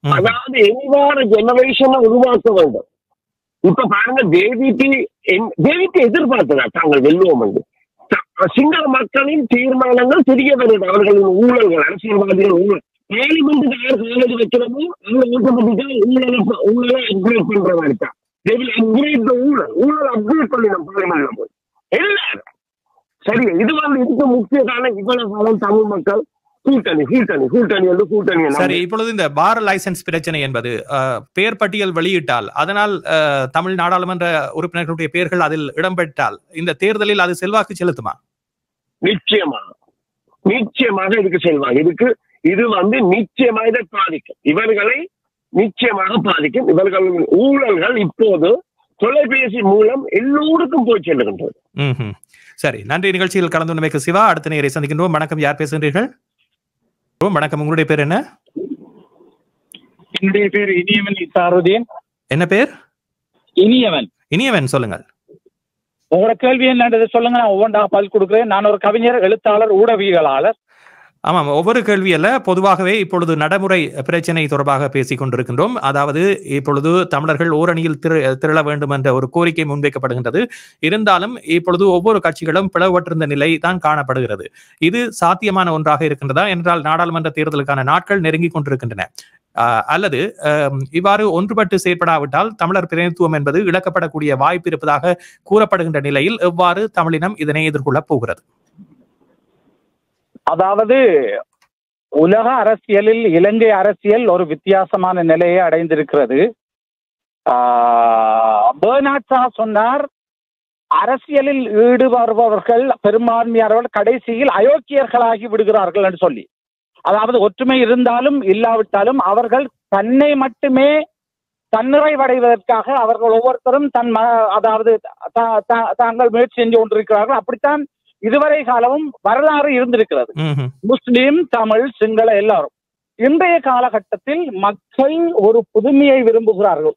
அதாவது எதிர்கால ஜெனரேஷனை உருவாக்க வேண்டும். இப்ப பாருங்க, தேவிக்கு எதிர்பார்த்ததா தாங்கள் வெல்லுவோம் என்று சிங்கள மக்களின் தீர்மானங்கள் தெரிய வருது. அவர்களின் ஊழல்கள், அரசியல்வாதிகள் ஊழல் பார்லிமெண்ட் யார் காலேஜ் வைக்கிறமோ ஊழலை அப்கிரேட் பண்ற மாதிரி தான். ஊழல் அப்கிரேட் பண்ணிடும் பார்லிமெண்ட்ல போய் எல்லாரும். சரி, இது இதுக்கு முக்கிய காரணம் இவ்வளவு காலம் தமிழ் மக்கள் கூட்டணி. சரி, இப்பொழுது இந்த பார் லைசன்ஸ் பிரச்சனை என்பது பெயர் பட்டியல் வெளியிட்டால் அதனால் தமிழ் நாடாளுமன்ற உறுப்பினர்களுடைய பெயர்கள் அதில் இடம்பெற்றால் இந்த தேர்தலில் அது செல்வாக்கு செலுத்துமா? நிச்சயமாக இதுக்கு செல்வாக்கு இது நிச்சயமாக இதை பாதிக்கும். இவர்களை நிச்சயமாக பாதிக்கும். இவர்களின் ஊழல்கள் இப்போது தொலைபேசி மூலம் எல்லோருக்கும் போய் செல்லுகின்றது. சரி, நன்றி. நிகழ்ச்சியில் கலந்து கொண்டமைக்கு சிவா. அடுத்த நேரை சந்திக்கின்றோம். வணக்கம், யார் பேசுகின்றீர்கள்? வணக்கம், உங்களுடைய பேர் என்ன? என்னுடைய பேர் இனியவன் இசாருதீன். என்ன பேர்? இனியவன், சொல்லுங்கள். உங்களோட கேள்வி என்னன்றது சொல்லுங்க, நான் ஒவ்வொன்றா பதில் கொடுக்கிறேன். நான் ஒரு கவிஞர், எழுத்தாளர், ஊடகவியலாளர். ஆமாம், ஒவ்வொரு கேள்வி அல்ல, பொதுவாகவே இப்பொழுது நடைமுறை பிரச்சனை தொடர்பாக பேசிக் கொண்டிருக்கின்றோம். அதாவது இப்பொழுது தமிழர்கள் ஓரணியில் திரள வேண்டும் என்ற ஒரு கோரிக்கை முன்வைக்கப்படுகின்றது. இருந்தாலும் இப்பொழுது ஒவ்வொரு கட்சிகளும் பிளவுபட்டிருந்த நிலை தான் காணப்படுகிறது. இது சாத்தியமான ஒன்றாக இருக்கின்றதா? என்றால் நாடாளுமன்ற தேர்தலுக்கான நாட்கள் நெருங்கிக் கொண்டிருக்கின்றன. அல்லது இவ்வாறு ஒன்றுபட்டு செயற்படாவிட்டால் தமிழர் பிரதிநிதித்துவம் என்பது இழக்கப்படக்கூடிய வாய்ப்பு இருப்பதாக கூறப்படுகின்ற நிலையில் எவ்வாறு தமிழினம் இதனை எதிர்கொள்ளப் போகிறது? அதாவது உலக அரசியலில் இலங்கை அரசியல் ஒரு வித்தியாசமான நிலையை அடைந்திருக்கிறது. பெர்னார்ட் ஷா சொன்னார், அரசியலில் ஈடுபடுபவர்கள் பெரும்பான்மையானவர்கள் கடைசியில் அயோக்கியர்களாகி விடுகிறார்கள் என்று சொல்லி. அதாவது ஒற்றுமை இருந்தாலும் இல்லாவிட்டாலும் அவர்கள் தன்னை மட்டுமே தன்னிறைவடைவதற்காக அவர்கள் ஒவ்வொருத்தரும் அதாவது தாங்கள் முயற்சி செஞ்சு கொண்டிருக்கிறார்கள். அப்படித்தான் இதுவரை காலமும் வரலாறு இருந்திருக்கிறது. முஸ்லிம், தமிழ், சிங்கள எல்லாரும். இன்றைய காலகட்டத்தில் மக்கள் ஒரு புதுமையை விரும்புகிறார்கள்.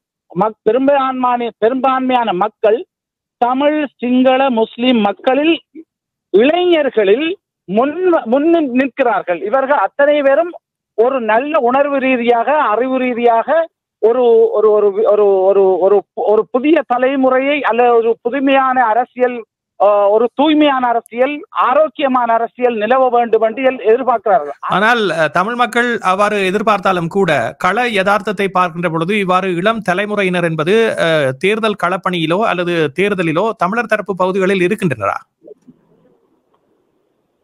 பெரும்பான்மையான மக்கள் தமிழ், சிங்கள, முஸ்லிம் மக்களில் இளைஞர்களில் முன் நிற்கிறார்கள். இவர்கள் அத்தனை பேரும் ஒரு நல்ல உணர்வு ரீதியாக, அறிவு ரீதியாக ஒரு ஒரு ஒரு ஒரு ஒரு புதிய தலைமுறையை அல்ல ஒரு புதுமையான அரசியல், ஒரு தூய்மையான அரசியல், ஆரோக்கியமான அரசியல் நிலவ வேண்டும் என்று எதிர்பார்க்கிறார்கள். ஆனால் தமிழ் மக்கள் அவ்வாறு எதிர்பார்த்தாலும் கூட கள யதார்த்தத்தை பார்க்கின்ற பொழுது இவ்வாறு இளம் தலைமுறையினர் என்பது தேர்தல் களப்பணியிலோ அல்லது தேர்தலிலோ தமிழர் தரப்பு பகுதிகளில் இருக்கின்றனரா?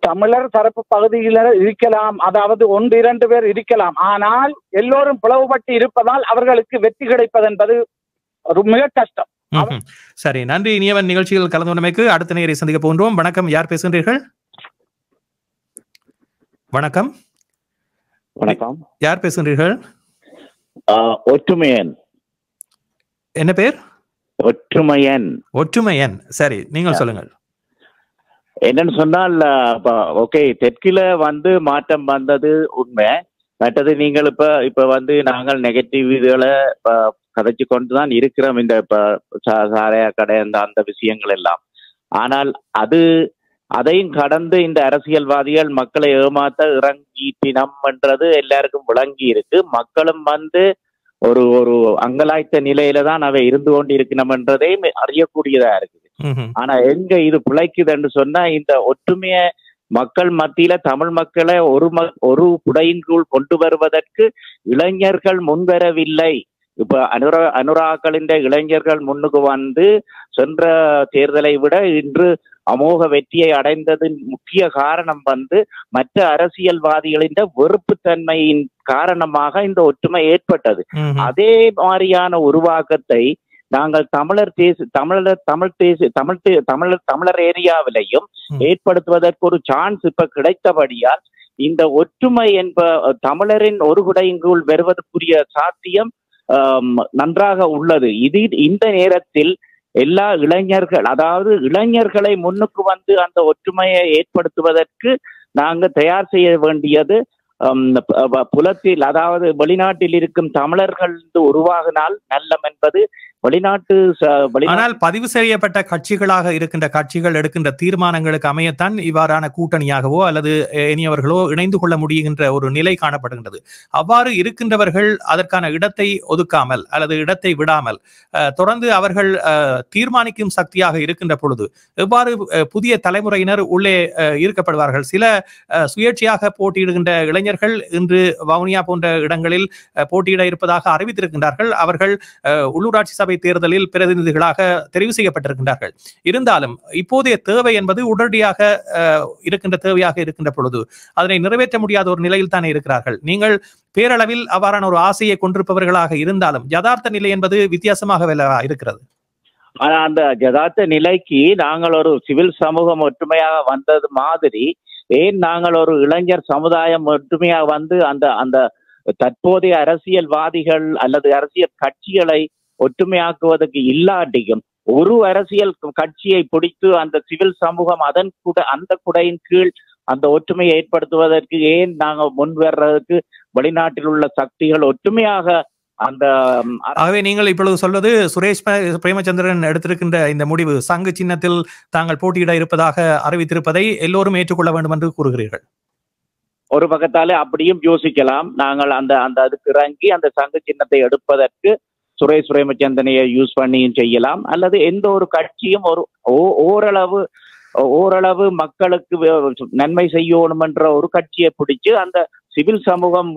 தமிழர் தரப்பு பகுதியினர் இருக்கலாம், அதாவது 1-2 பேர் இருக்கலாம். ஆனால் எல்லோரும் பிளவுபட்டு இருப்பதால் அவர்களுக்கு வெற்றி கிடைப்பது என்பது மிக கஷ்டம். சரி, நன்றி இனியவன். நிகழ்ச்சியில் கலந்து கொண்டமைக்கு அடுத்த நேரை சந்திக்க போன்றோம். வணக்கம், யார் பேசுகின்றீர்கள்? வணக்கம். வணக்கம். யார் பேசுகிறீர்கள்? ஒற்றுமையன். என்ன பேர்? ஒற்றுமையன். ஒற்றுமையன். சரி, நீங்கள் சொல்லுங்கள். என்னன்னு சொன்னால் ஓகே, தெற்கில மாற்றம் வந்தது உண்மை. மற்றது நீங்கள் இப்ப நாங்கள் நெகட்டிவ் இதுகளை கதைச்சு கொண்டுதான் இருக்கிறோம், இந்த சாராய கடை அந்த விஷயங்கள் எல்லாம். ஆனால் அதையும் கடந்து இந்த அரசியல்வாதிகள் மக்களை ஏமாத்த இறங்கிட்டினம் என்றது எல்லாருக்கும் விளங்கி இருக்கு. மக்களும் ஒரு ஒரு அங்கலாய்த்த நிலையில தான் அவை இருந்து கொண்டு இருக்கணும் என்றதே அறியக்கூடியதா இருக்குது. ஆனா எங்க இது பிழைக்குதுன்னு சொன்னா, இந்த ஒற்றுமைய மக்கள் மத்தியில தமிழ் மக்களை ஒரு குடையின் கீழ் கொண்டு வருவதற்கு இளைஞர்கள் முன்வரவில்லை. இப்ப அனுராக்களின் இளைஞர்கள் முன்னுக்கு சென்ற தேர்தலை விட இன்று அமோக வெற்றியை அடைந்ததின் முக்கிய காரணம் மற்ற அரசியல்வாதிகளின் வெறுப்பு தன்மையின் காரணமாக இந்த ஒற்றுமை ஏற்பட்டது. அதே மாதிரியான உருவாக்கத்தை நாங்கள் தமிழர் ஏரியாவிலையும் ஏற்படுத்துவதற்கு ஒரு சான்ஸ் இப்ப கிடைத்தபடியால் இந்த ஒற்றுமை தமிழரின் ஒரு குடையின் கீழ் வருவதற்குரிய சாத்தியம் நன்றாக உள்ளது. இந்த நேரத்தில் எல்லா இளைஞர்கள், அதாவது இளைஞர்களை முன்னுக்கு அந்த ஒற்றுமையை ஏற்படுத்துவதற்கு நாங்கள் தயார் செய்ய வேண்டியது புலத்தில், அதாவது வெளிநாட்டில் இருக்கும் தமிழர்கள் உருவாகினால் நல்லம் என்பது ஆனால் பதிவு செய்யப்பட்ட கட்சிகளாக இருக்கின்ற கட்சிகள் எடுக்கின்ற தீர்மானங்களுக்கு அமையத்தான் இவ்வாறான கூட்டணியாகவோ அல்லது இனியவர்களோ இணைந்து கொள்ள முடிகின்ற ஒரு நிலை காணப்படுகின்றது. அவ்வாறு இருக்கின்றவர்கள் அதற்கான இடத்தை ஒதுக்காமல் அல்லது இடத்தை விடாமல் தொடர்ந்து அவர்கள் தீர்மானிக்கும் சக்தியாக இருக்கின்ற பொழுது எவ்வாறு புதிய தலைமுறையினர் உள்ளே ஈர்க்கப்படுவார்கள்? சில சுயேட்சையாக போட்டியிடுகின்ற இளைஞர்கள் இன்று வவுனியா போன்ற இடங்களில் போட்டியிட இருப்பதாக அறிவித்திருக்கின்றார்கள். அவர்கள் உள்ளூராட்சி சபை தேர்தலில் பிரதிநிதிகளாக தெரிவு செய்யப்பட்டிருக்கின்றார்கள். இருந்தாலும் இப்போதைய தேவை என்பது உடனடியாக இருக்கின்ற தேவையாக இருக்கின்ற பொழுது அதனை நிறைவேற்ற முடியாத ஒரு நிலையில் தானே இருக்கிறார்கள். நீங்கள் பேரளவில் அவ்வாறான ஒரு ஆசையை கொண்டிருப்பவர்களாக இருந்தாலும் யதார்த்த நிலை என்பது வித்தியாசமாக இருக்கிறது. ஆனா அந்த யதார்த்த நிலைக்கு நாங்கள் ஒரு சிவில் சமூகம் ஒற்றுமையாக வந்தது மாதிரி ஏன் நாங்கள் ஒரு இளைஞர் சமுதாயம் ஒற்றுமையாக அந்த அந்த தற்போதைய அரசியல்வாதிகள் அல்லது அரசியல் கட்சிகளை ஒற்றுமையாக்குவதற்கு இல்லாட்டியும் ஒரு அரசியல் கட்சியை பிடித்து அந்த சிவில் சமூகம் அந்த குடையின் கீழ் அந்த ஒற்றுமையை ஏற்படுத்துவதற்கு ஏன் நாங்கள் முன்வர்றதுக்கு வெளிநாட்டில் உள்ள சக்திகள் ஒற்றுமையாக அந்த ஆகவே நீங்கள் இப்பொழுது சொல்வது சுரேஷ் பிரேமச்சந்திரன் எடுத்திருக்கின்ற இந்த முடிவு சங்கு சின்னத்தில் தாங்கள் போட்டியிட இருப்பதாக அறிவித்திருப்பதை எல்லோரும் ஏற்றுக்கொள்ள வேண்டும் என்று கூறுகிறீர்கள். ஒரு பக்கத்தாலே அப்படியும் யோசிக்கலாம். நாங்கள் அந்த அதுக்கு இறங்கி அந்த சங்கு சின்னத்தை எடுப்பதற்கு சுரேஷ் பிரேமச்சந்திரனையை யூஸ் பண்ணியும் செய்யலாம். அல்லது எந்த ஒரு கட்சியும் ஓரளவு மக்களுக்கு நன்மை செய்யணும் என்ற ஒரு கட்சியை பிடிச்சு அந்த சிவில் சமூகம்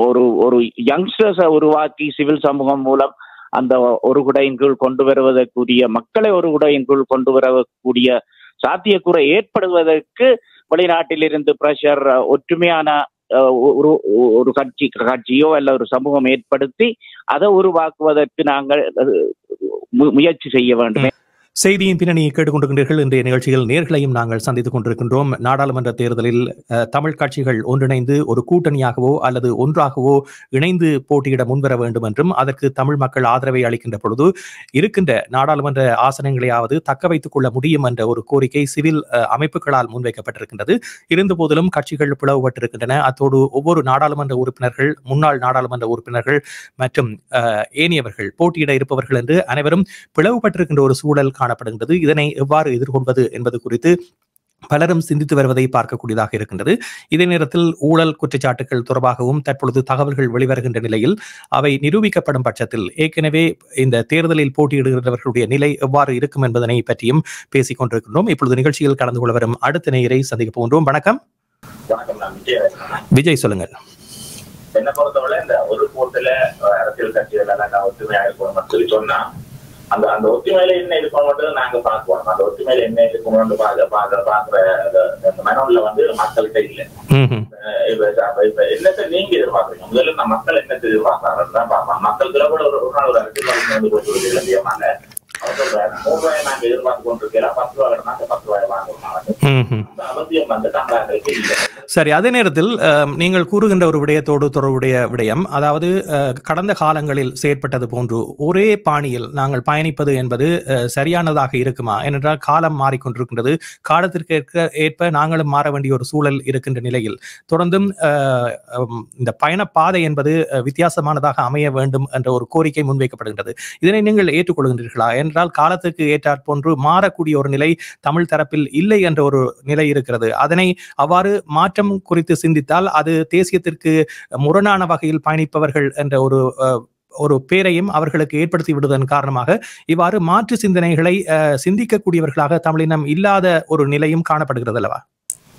ஒரு யங்ஸ்டர்ஸை உருவாக்கி சிவில் சமூகம் மூலம் அந்த ஒரு குடையின் கீழ் கொண்டு வருவதற்குரிய மக்களை ஒரு குடையின் கீழ் கொண்டு வரக்கூடிய சாத்தியக்கூறை ஏற்படுவதற்கு வெளிநாட்டிலிருந்து பிரஷர் ஒற்றுமையான ஒரு கட்சியோ அல்ல ஒரு சமூகம் ஏற்படுத்தி அதை உருவாக்குவதற்கு நாங்கள் முயற்சி செய்ய வேண்டும். செய்தியின் பின்னணியை கேட்டுக்கொண்டிருக்கின்றீர்கள். இன்றைய நிகழ்ச்சியில் நேர்களையும் நாங்கள் சந்தித்துக் கொண்டிருக்கின்றோம். நாடாளுமன்ற தேர்தலில் தமிழ் கட்சிகள் ஒன்றிணைந்து ஒரு கூட்டணியாகவோ அல்லது ஒன்றாகவோ இணைந்து போட்டியிட முன்வர வேண்டும் என்றும் அதற்கு தமிழ் மக்கள் ஆதரவை அளிக்கின்ற பொழுது இருக்கின்ற நாடாளுமன்ற ஆசனங்களையாவது தக்க வைத்துக் கொள்ள முடியும் என்ற ஒரு கோரிக்கை சிவில் அமைப்புகளால் முன்வைக்கப்பட்டிருக்கின்றது. இருந்த போதிலும் கட்சிகள் பிளவுபட்டிருக்கின்றன. அத்தோடு ஒவ்வொரு நாடாளுமன்ற உறுப்பினர்கள், முன்னாள் நாடாளுமன்ற உறுப்பினர்கள் மற்றும் ஏனையவர்கள் போட்டியிட இருப்பவர்கள் என்று அனைவரும் பிளவுபட்டிருக்கின்ற ஒரு சூழல் காணப்படுகின்றது. இதனை எவ்வாறு எதிர்கொள்வது என்பது குறித்து பலரும் சிந்தித்து வருவதை பார்க்கக்கூடியதாக இருக்கின்றது. இதே நேரத்தில் ஊழல் குற்றச்சாட்டுகள் தொடர்பாகவும் தற்பொழுது தகவல்கள் வெளிவருகின்ற நிலையில் அவை நிரூபிக்கப்படும் பட்சத்தில் ஏற்கனவே இந்த தேர்தலில் போட்டியிடுகிறவர்களுடைய நிலை எவ்வாறு இருக்கும் என்பதனை பற்றியும் பேசிக் கொண்டிருக்கின்றோம். இப்பொழுது நிகழ்ச்சியில் கலந்து கொள்ள வரும் அடுத்த நேயரை சந்திக்க போகின்றோம். வணக்கம். விஜய், சொல்லுங்கள். என்ன பொறுத்தவரை இந்த ஒரு கூட்டத்துல அரசியல் கட்சிகள் ஒற்றுமையாக சொல்லி சொன்னா அந்த அந்த ஒற்றுமையில என்ன இருக்கணும் நாங்க பாக்குவோம். அந்த ஒற்றுமையில என்ன இருக்கணும்னு பாக்குற மனோல மக்கள்கிட்ட இல்ல. இப்ப என்னத்தை நீங்க எதிர்பார்க்குறீங்க? முதல்ல நான் மக்கள் என்ன எதிர்பார்க்கறாங்கன்னு தான் பார்க்கலாம். மக்கள் திராவிட ஒரு நாள் ஒரு அரசியல்வாதி போட்டு இலக்கியமாக சொல்றேன் 3 ரூபாய் நாங்க எதிர்பார்த்து கொண்டிருக்கிறோம், 10 ரூபாய் நாங்க 10 ரூபாய் வாங்கணும். அவசியம் வந்து தமிழர்களுக்கு இல்லை. சரி, அதே நேரத்தில் நீங்கள் கூறுகின்ற ஒரு விடயத்தோடு தொடர்புடைய விடயம், அதாவது கடந்த காலங்களில் செயற்பட்டது போன்று ஒரே பாணியில் நாங்கள் பயணிப்பது என்பது சரியானதாக இருக்குமா? ஏனென்றால் காலம் மாறிக்கொண்டிருக்கின்றது, காலத்திற்கு ஏற்ப நாங்களும் மாற வேண்டிய ஒரு சூழல் இருக்கின்ற நிலையில் தொடர்ந்தும் இந்த பயண பாதை என்பது வித்தியாசமானதாக அமைய வேண்டும் என்ற ஒரு கோரிக்கை முன்வைக்கப்படுகின்றது. இதனை நீங்கள் ஏற்றுக்கொள்கின்றீர்களா? என்றால் காலத்துக்கு ஏற்றாற் போன்று மாறக்கூடிய ஒரு நிலை தமிழ் தரப்பில் இல்லை என்ற ஒரு நிலை இருக்கிறது. அதனை அவ்வாறு மாற்றம் குறித்து சிந்தித்தால் அது தேசியத்திற்கு முரணான வகையில் பயணிப்பவர்கள் என்ற ஒரு பேரையும் அவர்களுக்கு ஏற்படுத்தி விடுவதன் காரணமாக இவ்வாறு மாற்று சிந்தனைகளை சிந்திக்கக்கூடியவர்களாக தமிழினம் இல்லாத ஒரு நிலையும் காணப்படுகிறது அல்லவா?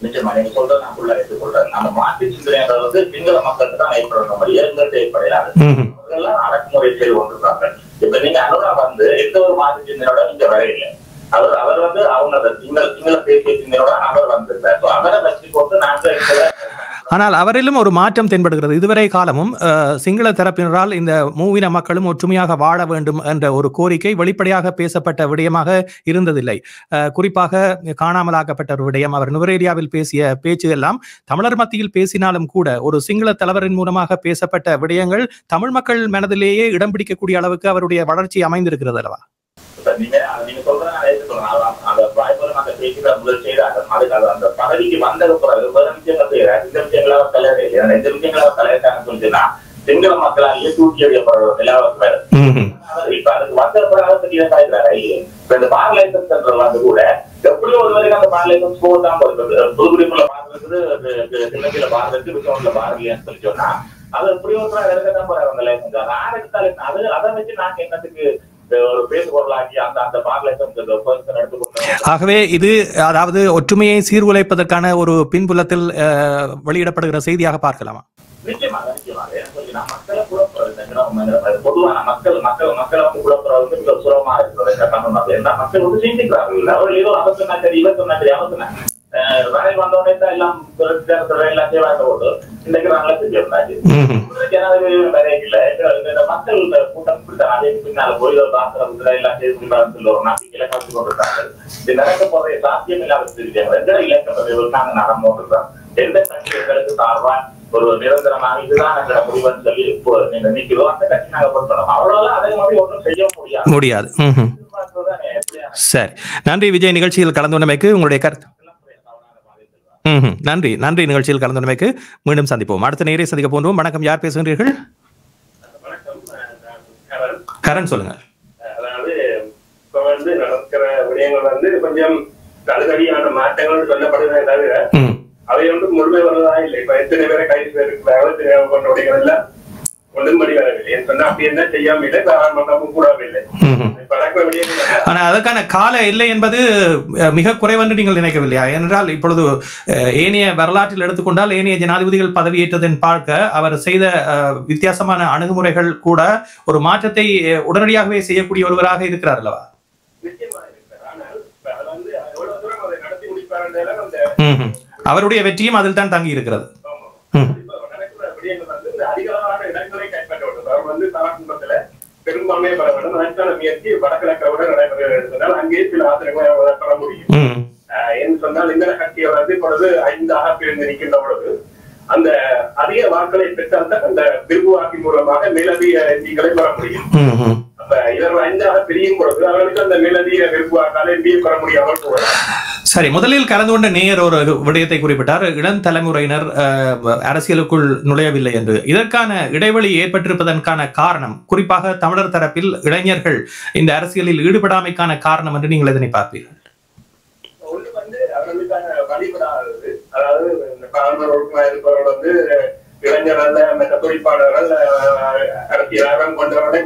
நிச்சயமா நீங்க சொல்றது நான் ஃபுல்லா ஏற்றுக்கொள்றேன். நம்ம மாற்று சிந்தனைன்றது வந்து சிங்கள மக்களுக்கு தான் ஏற்படணும், எங்களுக்கு ஏற்படையாது. அவர்களெல்லாம் அடக்குமுறை செய்து கொண்டிருக்காங்க. இப்ப நீங்க அனுரா வந்து எந்த ஒரு மாற்று சிந்தனையோட இங்க வரையில்லை. அவர் வந்து அவங்க சிங்கள தேசிய சிந்தனையோட அவர் வந்திருந்தார். அவரை வச்சு போட்டு நாங்கள் ஆனால் அவரிலும் ஒரு மாற்றம் தென்படுகிறது. இதுவரை காலமும் சிங்கள தரப்பினரால் இந்த மூவின மக்களும் ஒற்றுமையாக வாழ வேண்டும் என்ற ஒரு கோரிக்கை வெளிப்படையாக பேசப்பட்ட விடயமாக இருந்ததில்லை. குறிப்பாக காணாமலாக்கப்பட்ட ஒரு விடயம், அவர் நுவரேலியாவில் பேசிய பேச்சு எல்லாம் தமிழர் மத்தியில் பேசினாலும் கூட ஒரு சிங்கள தலைவரின் மூலமாக பேசப்பட்ட விடயங்கள் தமிழ் மக்கள் மனதிலேயே இடம் பிடிக்கக்கூடிய அளவுக்கு அவருடைய வளர்ச்சி அமைந்திருக்கிறது அல்லவா? நீங்க சொல்றேன் அந்த வாய்ப்பு அந்த பேச்சுக்களை முதல் செய்தாங்க. அதுக்கு அந்த பதவிக்கு வந்தது பிறகு வேற விஷயங்கள் செய்யறாரு. இந்த விஷயங்களை அவர் தலையிட இந்த விஷயங்களை அவர் தலையிட்டாங்கன்னு சொல்லிச்சுன்னா சிங்கள மக்களாலேயே தூக்கி எறியப்படுற நிலவரம் வேறு. இப்ப அதுக்கு வந்த பிறகு பத்தி காய்க்கிறாரு. இப்ப இந்த பார் லைசன்ஸ் சென்டர் வந்து கூட எப்படியும் ஒரு வரைக்கும் அந்த பார் லைசன்ஸ் போட்டாம இருக்குது. புதுக்குடிப்புல பார் இருக்குது, திருநெல்வேலியில பார் இருக்கு, விக்ரம்ல பார் இல்லையான்னு சொல்லி சொன்னா அது எப்படியும் ஒரு எடுக்கத்தான் போறாரு அந்த லைசன்ஸ். அது ஆறு எடுத்தாலே அதை வச்சு நாங்க என்னத்துக்கு ஆகவே இது அதாவது ஒற்றுமையை சீர்குலைப்பதற்கான ஒரு பின்புலத்தில் வெளியிடப்படுகிற செய்தியாக பார்க்கலாமா? நிச்சயமாக மக்களை பொதுவான மக்களை வந்து குழப்பறது மிக சுலபமா இருக்கிறது. மக்கள் வந்து சிந்திக்கிறார்கள். அவர்கள் ஏதோ அவர் சொன்னா சரி, இவர் சொன்னா சரி, அவர் சொன்னாங்க வேலை வந்தோடனே தான் எல்லாம் எல்லாம் செய்வாங்க போட்டு இன்னைக்கு நாங்களே செஞ்சிருந்தாச்சு. ஜனாதிபதி வேலையில இந்த மக்கள் கூட்டம் பிடித்தான். அதே பின்னால போய் பாத்திரம் எல்லாம் செய்து ஒரு நம்பிக்கையில கலந்து கொண்டிருக்காங்க. இது நடக்க போற சாத்தியம் இல்லாத தெரிவிச்சாங்க. எந்த இலக்கம் நாங்க நடந்து கொண்டிருக்கோம். எந்த கட்சிகளுக்கு சார்பா ஒரு நிரந்தரமாக இதுதான் எங்களோட முடிவுன்னு சொல்லி இப்போ நீங்க நிக்கிறோம், அந்த கட்சி நாங்க கொடுக்கணும். அவ்வளவு அதே மாதிரி ஒன்றும் செய்ய முடியாது. சரி, நன்றி விஜய். நிகழ்ச்சியில் கலந்து கொண்டமைக்கு உங்களுடைய கருத்து நன்றி. நன்றி. நிகழ்ச்சியில் கலந்து கொண்டமைக்கு மீண்டும் சந்திப்போம். அடுத்த நேரே சந்திக்க போன்றோம். வணக்கம், யார் பேசுகிறீர்கள்? கரண், சொல்லுங்க. அதாவது இப்ப வந்து நடக்கிற விடயங்கள் வந்து கொஞ்சம் தடுதடியான மாற்றங்கள் சொல்லப்படுவதை தவிர அவை வந்து முழுமை வருவதா இல்லை. இப்ப எத்தனை பேரை கைது கொண்ட விடயங்கள் எல்லாம் ஒன்றும்படி வரவில்லை. சொன்னா அப்படி என்ன செய்யாம இல்லை, பாராளுமன்றமும் கூடவே இல்லை. ஆனா அதற்கான கால இல்லை என்பது மிக குறைவென்று நீங்கள் நினைக்கவில்லையா? ஏனென்றால் இப்பொழுது ஏனைய வரலாற்றில் எடுத்துக்கொண்டால் ஏனைய ஜனாதிபதிகள் பதவியேற்றதன் பார்க்க அவர் செய்த வித்தியாசமான அணுகுமுறைகள் கூட ஒரு மாற்றத்தை உடனடியாகவே செய்யக்கூடிய ஒருவராக இருக்கிறார் அல்லவா? அவருடைய வெற்றியும் அதில் தான் தங்கி இருக்கிறது. பெரும்பான்மையை பெற வேண்டும். அதற்கான முயற்சி வடகிழக்கோட நடைபெறுவதால் அங்கே சில ஆதரவுகளை பெற முடியும் என்று சொன்னால் இந்த கட்சியை வந்து இப்பொழுது 5ஆக பிரிந்திருக்கின்ற பொழுது அந்த அதிக வாக்களை பெற்றால் அந்த பிரிவு வாக்கு மூலமாக மேலதிக எம்பிக்களை பெற முடியும். அப்ப இவர்கள் 5ஆக பிரியும் பொழுது அவர்களுக்கு அந்த மேலதிக விருப்பு வாக்காளை எம்பியை பெற முடியாமல் போகலாம். சரி, முதலில் கலந்து கொண்ட நேயர் ஒரு விடயத்தை குறிப்பிட்டார். இளம் தலைமுறையினர் அரசியலுக்குள் நுழையவில்லை என்று. இதற்கான இடைவெளி ஏற்பட்டிருப்பதற்கான காரணம், குறிப்பாக தமிழர் தரப்பில் இளைஞர்கள் இந்த அரசியலில் ஈடுபடாமைக்கான காரணம் என்று நீங்கள் எதனை பார்ப்பீர்கள்? ஒன்று வந்து அவர்களுக்கான வழிபடாதது. அதாவது இந்த பாரம்பரிய இருப்பவர்கள் வந்து இளைஞர்கள் மற்ற தொழிற்பாளர்கள் அரசியல் ஆர்வம் கொண்டவர்களை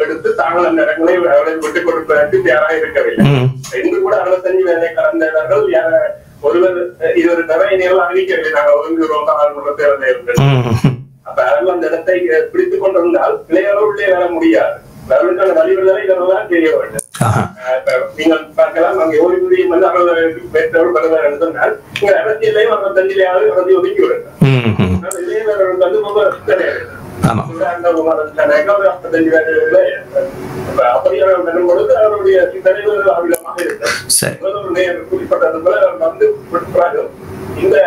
எடுத்து தாங்கள் அந்த இடங்களை அவர்களை விட்டுக் கொடுப்பதற்கு தயாராக இருக்கவில்லை. இன்று கூட 65 வேலை கடந்தவர்கள் ஒருவர் இது ஒரு நிறைய நேரம் அறிவிக்கவில்லை. நாங்கள் ஒருங்கிறோம் பாராளுமன்ற தேர்தல் இருந்தது. அப்ப அவர்கள் அந்த இடத்தை பிடித்துக் கொண்டிருந்தால் இளைஞர்கள் உள்ளே வர முடியாது. அவர்களுக்கான வழிவிடுதலை இதெல்லாம் தெரிய வேண்டும். நீங்கள் பார்க்கலாம், அங்கே ஓய்வூதியம் வந்து 60 பேர் பெறுவார் என்று சொன்னால் இங்க அரசியலையும் 65 அவரை ஒதுக்கி விடுங்க. இளைஞர்கள் வந்து ரொம்ப கிடையாது. 65 அப்படியான வரும் பொழுது அவருடைய சிந்தனைகள் அவிதமாக இருக்கும். குறிப்பிட்டது போல வந்து இந்த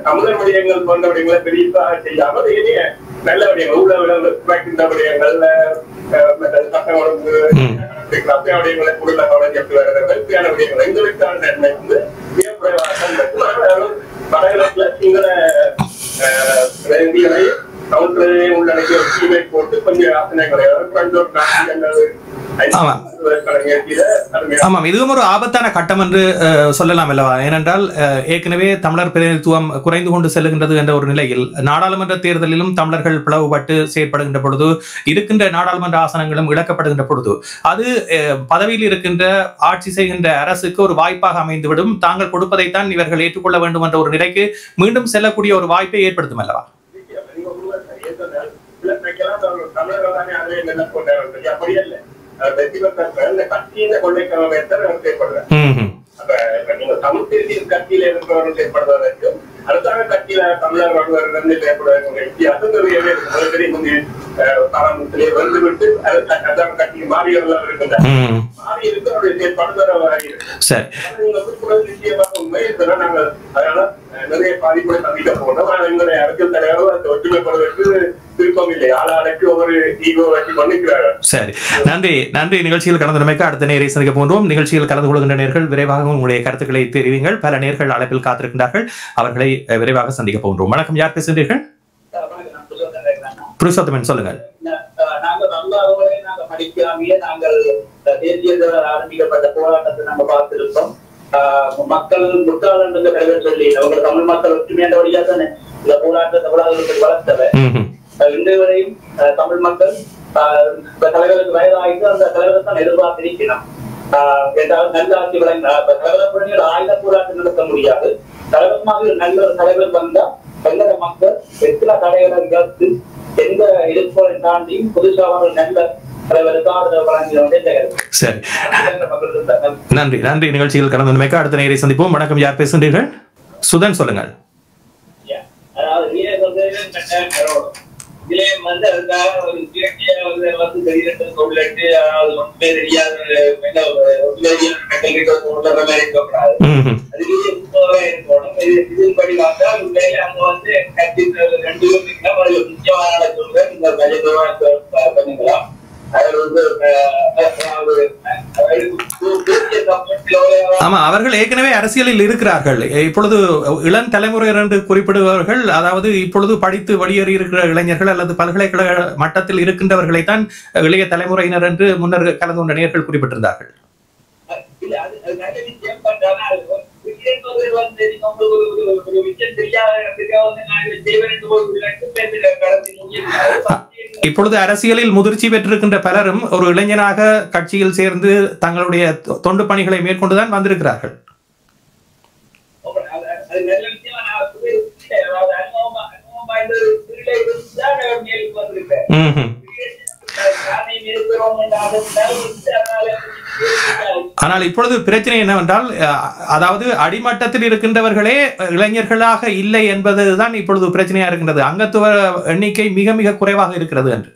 தமிழர் விடயங்கள் போன்ற விடயங்களை பெரியதாக செய்யாமல் இனிய நல்ல விடயங்கள் ஊழல் குறைக்கின்ற விடயங்கள் சட்டம் ஒழுங்கு விடயங்களை பொருளாதார விடயங்கள் எங்களுக்கான நன்மை வந்து மிக குறைவாக வடகிழக்குல சிங்கள இந்தியனை தமிழர்களே உள்ளடக்கிய ஒரு தீமை போட்டு கொஞ்சம் ஆசனைகளை ஆமாம், இதுவும் ஒரு ஆபத்தான கட்டம் என்று சொல்லலாம் அல்லவா? ஏனென்றால் ஏற்கனவே தமிழர் பிரதிநிதித்துவம் குறைந்து கொண்டு செல்லுகின்றது என்ற ஒரு நிலையில் நாடாளுமன்ற தேர்தலிலும் தமிழர்கள் பிளவுபட்டு செயற்படுகின்ற பொழுது இருக்கின்ற நாடாளுமன்ற ஆசனங்களும் இழக்கப்படுகின்ற பொழுது அது பதவியில் இருக்கின்ற ஆட்சி செய்கின்ற அரசுக்கு ஒரு வாய்ப்பாக அமைந்துவிடும். தாங்கள் கொடுப்பதைத்தான் இவர்கள் ஏற்றுக்கொள்ள வேண்டும் என்ற ஒரு நிலைக்கு மீண்டும் செல்லக்கூடிய ஒரு வாய்ப்பை ஏற்படுத்தும் அல்லவா? அப்படி அல்ல, வெற்றி பெற்ற கட்சியின் கொள்ளைக்கான செயற்படுறேன். நீங்க தமிழ் தேசிய கட்சியில இருக்கிறவர்கள் செயற்படுவதற்கும் அரசாங்க கட்சியில தமிழர் வருவதற்கு செயற்படுவதற்கு வித்தியாசம் நிறையவே பாராளுமன்றத்திலே வந்துவிட்டு அரசாங்க கட்சிக்கு மாறியவர்களாக இருக்கின்றனர். மாறி இருக்கு அவருடைய செயற்பாடு நீங்க குறிப்பிடுவது நிச்சயமாக உண்மை. இதெல்லாம் நாங்கள் அதனால நிறைய பாதிப்புகளை சந்திக்க போனோம். எங்களுடைய அரசியல் தலைவர்கள் அந்த ஒற்றுமைப்படுவதற்கு விருப்பம் இல்லை. ஆளாளுக்கு ஒரு ஈகோ வச்சு பண்ணிக்கிறார்கள். சரி, நன்றி நன்றி. நிகழ்ச்சியில் கலந்து அடுத்த நேரை சந்திக்க போன்றோம். நிகழ்ச்சியில் கலந்து கொள்கின்ற நேர்கள் விரைவாக உங்களுடைய கருத்துக்களை தெரிவிங்கள். பல நேர்கள் அழைப்பில் காத்திருக்கின்றார்கள், அவர்களை விரைவாக சந்திக்க போன்றோம். வணக்கம், யார் பேசுகிறீர்கள்? புருஷோத்தமன், சொல்லுங்கள். நாங்கள் படிக்காமையே நாங்கள் தேசிய ஆரம்பிக்கப்பட்ட போராட்டத்தை நாங்கள் பார்த்திருக்கோம். மக்கள் முட்டாள் என்ற தலைவர் சொல்லி அவங்க தமிழ் மக்கள் ஒற்றுமையான வழியா தானே இந்த போராட்டத்தை வளர்த்தவர். இன்று வரையும் தமிழ் மக்கள் தலைவருக்கு வயதாகிட்டு அந்த தலைவரை தான் எதிர்பார்த்திருக்கணும். என்றால் நல்ல ஆட்சி வழங்கினார் ஆயுத போராட்டம் நடத்த முடியாது. தலைவமாக நல்ல ஒரு தலைவர் வந்தா எங்களோட மக்கள் எத்தனை தடைகளை விகாத்து எந்த எதிர்ப்பை தாண்டியும் புதுசாக நல்ல சரி, நன்றி நன்றி. நிகழ்ச்சியில் கலந்து அடுத்த நேரை சந்திப்போம். வணக்கம், யார் பேசுகிறீர்கள்? சுதன், சொல்லுங்கள். ஆமா, அவர்கள் ஏற்கனவே அரசியலில் இருக்கிறார்கள். இப்பொழுது இளம் தலைமுறையினர் என்று குறிப்பிடுபவர்கள், அதாவது இப்பொழுது படித்து வெளியேறி இருக்கிற இளைஞர்கள் அல்லது பல்கலைக்கழக மட்டத்தில் இருக்கின்றவர்களை தான் இளைய தலைமுறையினர் என்று முன்னர் கலந்து கொண்ட நேயர்கள் குறிப்பிட்டிருந்தார்கள். இப்பொழுது அரசியலில் முதிர்ச்சி பெற்றிருக்கின்ற பலரும் ஒரு இளைஞனாக கட்சியில் சேர்ந்து தங்களுடைய தொண்டு பணிகளை மேற்கொண்டுதான் வந்திருக்கிறார்கள். ஆனால் இப்பொழுது பிரச்சனை என்னவென்றால், அதாவது அடிமட்டத்தில் இருக்கின்றவர்களே இளைஞர்களாக இல்லை என்பதுதான் இப்பொழுது பிரச்சனையா இருக்கின்றது. அங்கத்துவ எண்ணிக்கை மிக மிக குறைவாக இருக்கிறது என்று.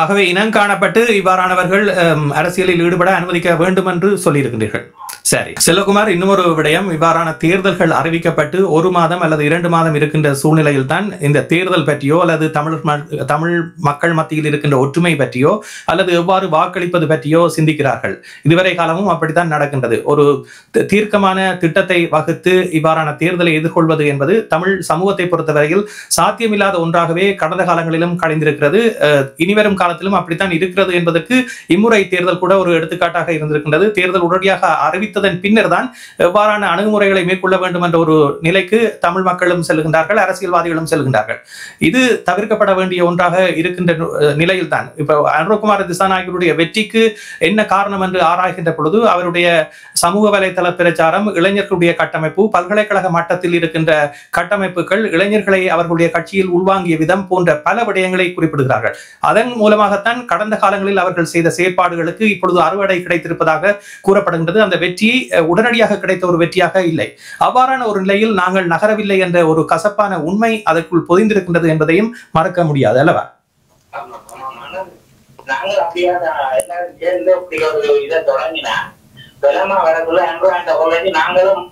ஆகவே இனம் காணப்பட்டு இவ்வாறானவர்கள் அரசியலில் ஈடுபட அனுமதிக்க வேண்டும் என்று சொல்லியிருக்கின்றீர்கள். சரி செல்வகுமார், இன்னும் ஒரு விடயம், இவ்வாறான தேர்தல்கள் அறிவிக்கப்பட்டு 1 மாதம் அல்லது 2 மாதம் இருக்கின்ற சூழ்நிலையில் தான் இந்த தேர்தல் பற்றியோ அல்லது தமிழ் மக்கள் மத்தியில் இருக்கின்ற ஒற்றுமை பற்றியோ அல்லது எவ்வாறு வாக்களிப்பது பற்றியோ சிந்திக்கிறார்கள். இதுவரை காலமும் அப்படித்தான் நடக்கின்றது. ஒரு தீர்க்கமான திட்டத்தை வகுத்து இவ்வாறான தேர்தலை எதிர்கொள்வது என்பது தமிழ் சமூகத்தை பொறுத்தவரையில் சாத்தியமில்லாத ஒன்றாகவே கடந்த காலங்களிலும் கழிந்திருக்கிறது. இனிவரும் காலத்திலும் அப்படித்தான் இருக்கிறது என்பதற்கு இம்முறை தேர்தல் கூட ஒரு எடுத்துக்காட்டாக இருந்திருக்கின்றது. தேர்தல் உடனடியாக அறிவித்த முடித்ததன் பின்னர் தான் எவ்வாறான அணுகுமுறைகளை மேற்கொள்ள வேண்டும் என்ற ஒரு நிலைக்கு தமிழ் மக்களும் செல்கின்றார்கள், அரசியல்வாதிகளும் செல்கின்றார்கள். இது தவிர்க்கப்பட வேண்டிய ஒன்றாக இருக்கின்ற நிலையில் தான் இப்ப அனுரகுமார திசாநாயகருடைய வெற்றிக்கு என்ன காரணம் என்று ஆராய்கின்ற பொழுது அவருடைய சமூக வலைதள பிரச்சாரம், இளைஞர்களுடைய கட்டமைப்பு, பல்கலைக்கழக மட்டத்தில் இருக்கின்ற கட்டமைப்புகள், இளைஞர்களை அவர்களுடைய கட்சியில் உள்வாங்கிய விதம் போன்ற பல விடயங்களை குறிப்பிடுகிறார்கள். அதன் மூலமாகத்தான் கடந்த காலங்களில் அவர்கள் செய்த செயற்பாடுகளுக்கு இப்பொழுது அறுவடை கிடைத்திருப்பதாக கூறப்படுகின்றது. அந்த வெற்றி உடனடியாக கிடைத்த ஒரு வெற்றியாக இல்லை. அவ்வாறான ஒரு நிலையில் நாங்கள் நகரவில்லை என்ற ஒரு கசப்பான உண்மை அதற்குள் பொதிந்திருக்கின்றது என்பதையும் மறக்க முடியாது அல்லவா? நாங்கள் அப்படியே எல்லாரும் சேர்ந்து அப்படி ஒரு இதை தொடங்கினா வெள்ளமா வரக்குள்ள ஆண்ட்ராய்டு நாங்களும்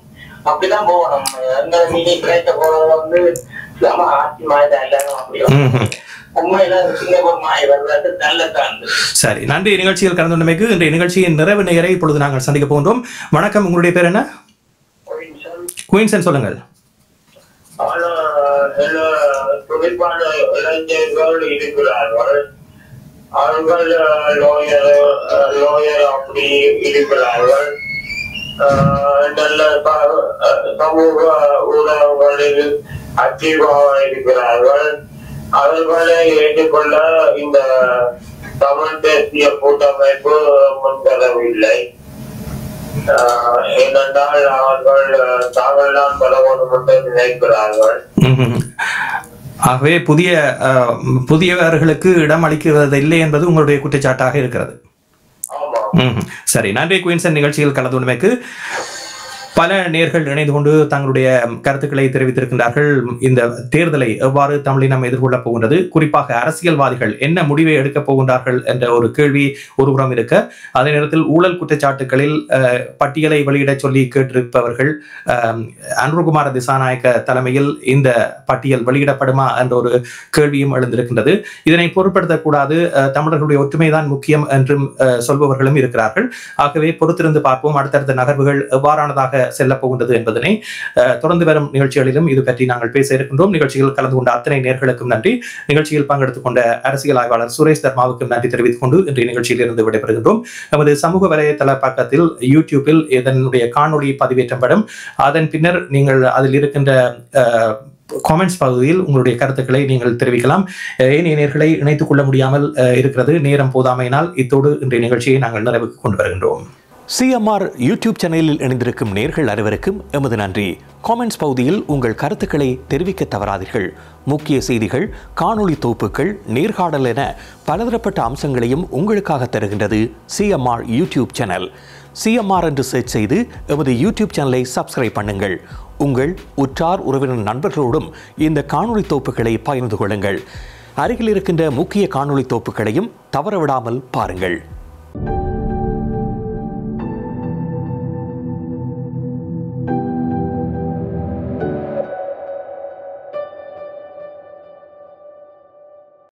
அப்படிதான் போகணும். எங்க மீதி கிடைத்த போறது வந்து ஆட்சி மாதிரி எல்லாரும் அப்படியே உண்மையில சிங்கப்பூர் மாய் வருவது நல்லதான். சரி, நன்றி. நிகழ்ச்சியில் கலந்து கொண்டமைக்கு. இன்றைய நிகழ்ச்சியின் நிறைவு நேரை இப்பொழுது நாங்கள் சந்திக்க போகின்றோம். வணக்கம், உங்களுடைய பேர் என்ன? குயின்சன், சொல்லுங்கள். தொழிற்பாடு இளைஞர்கள் இருக்கிறார்கள், அவர்கள் லோயர் அப்படி இருக்கிறார்கள். நல்ல சமூக ஊடகங்களில் ஆக்டிவாக இருக்கிறார்கள். அவர்களை ஏற்றுக்கொள்ள இந்த தமிழ் தேசிய கூட்டமைப்பு முன்வரவில்லை. ஏனென்றால் அவர்கள் தாங்கள் தான் பலவரும் என்று நினைக்கிறார்கள். ஆகவே புதியவர்களுக்கு இடம் அளிக்கிறதில்லை என்பது உங்களுடைய குற்றச்சாட்டாக இருக்கிறது. சரி, நன்றி குயின்சன். நிகழ்ச்சியில் கலந்து கொண்டமைக்கு. பல நேர்கள் இணைந்து கொண்டு தங்களுடைய கருத்துக்களை தெரிவித்திருக்கின்றார்கள். இந்த தேர்தலை எவ்வாறு தமிழினம் எதிர்கொள்ளப் போகின்றது, குறிப்பாக அரசியல்வாதிகள் என்ன முடிவை எடுக்கப் போகின்றார்கள் என்ற ஒரு கேள்வி ஒருபுறம் இருக்க, அதே நேரத்தில் ஊழல் குற்றச்சாட்டுகளில் பட்டியலை வெளியிட சொல்லி கேட்டிருப்பவர்கள் அனுரகுமார திசாநாயக்க தலைமையில் இந்த பட்டியல் வெளியிடப்படுமா என்ற ஒரு கேள்வியும் எழுந்திருக்கின்றது. இதனை பொருட்படுத்தக்கூடாது, தமிழர்களுடைய ஒற்றுமைதான் முக்கியம் என்றும் சொல்பவர்களும் இருக்கிறார்கள். ஆகவே பொறுத்திருந்து பார்ப்போம் அடுத்தடுத்த நகர்வுகள் எவ்வாறானதாக செல்ல போகின்றது என்பதனை. தொடர்ந்து வரும் நிகழ்ச்சிகளிலும் இது பற்றி நாங்கள் பேச இருக்கின்றோம். நிகழ்ச்சியில் கலந்து கொண்ட அத்தனை நேர்களுக்கும் நன்றி. நிகழ்ச்சியில் பங்கெடுத்துக் கொண்ட அரசியல் ஆய்வாளர் சுரேஷ் தர்மாவுக்கும் நன்றி தெரிவித்துக் கொண்டு இன்றைய நிகழ்ச்சியில் இருந்து விடைபெறுகின்றோம். நமது சமூக வலைதள பக்கத்தில் யூடியூபில் இதனுடைய காணொளி பதிவேற்றப்படும். அதன் பின்னர் நீங்கள் அதில் இருக்கின்ற காமெண்ட்ஸ் பகுதியில் உங்களுடைய கருத்துக்களை நீங்கள் தெரிவிக்கலாம். ஏனைய நேர்களை இணைத்துக் கொள்ள முடியாமல் இருக்கிறது, நேரம் போதாமையினால். இத்தோடு இன்றைய நிகழ்ச்சியை நாங்கள் நிறைவுக்கு கொண்டு வருகின்றோம். சிஎம்ஆர் யூடியூப் சேனலில் இணைந்திருக்கும் நேர்கள் அனைவருக்கும் எமது நன்றி. காமெண்ட்ஸ் பகுதியில் உங்கள் கருத்துக்களை தெரிவிக்க தவறாதீர்கள். முக்கிய செய்திகள், காணொளி தொகுப்புகள், நேர்காணல் என பலதரப்பட்ட அம்சங்களையும் உங்களுக்காக தருகின்றது சிஎம்ஆர் யூடியூப் சேனல். சிஎம்ஆர் என்று சர்ச் செய்து எமது யூடியூப் சேனலை சப்ஸ்கிரைப் பண்ணுங்கள். உங்கள் உற்றார் உறவினர் நண்பர்களோடும் இந்த காணொளி தொகுப்புகளை பகிர்ந்து கொள்ளுங்கள். அருகில் இருக்கின்ற முக்கிய காணொளி தொகுப்புகளையும் தவறவிடாமல் பாருங்கள்.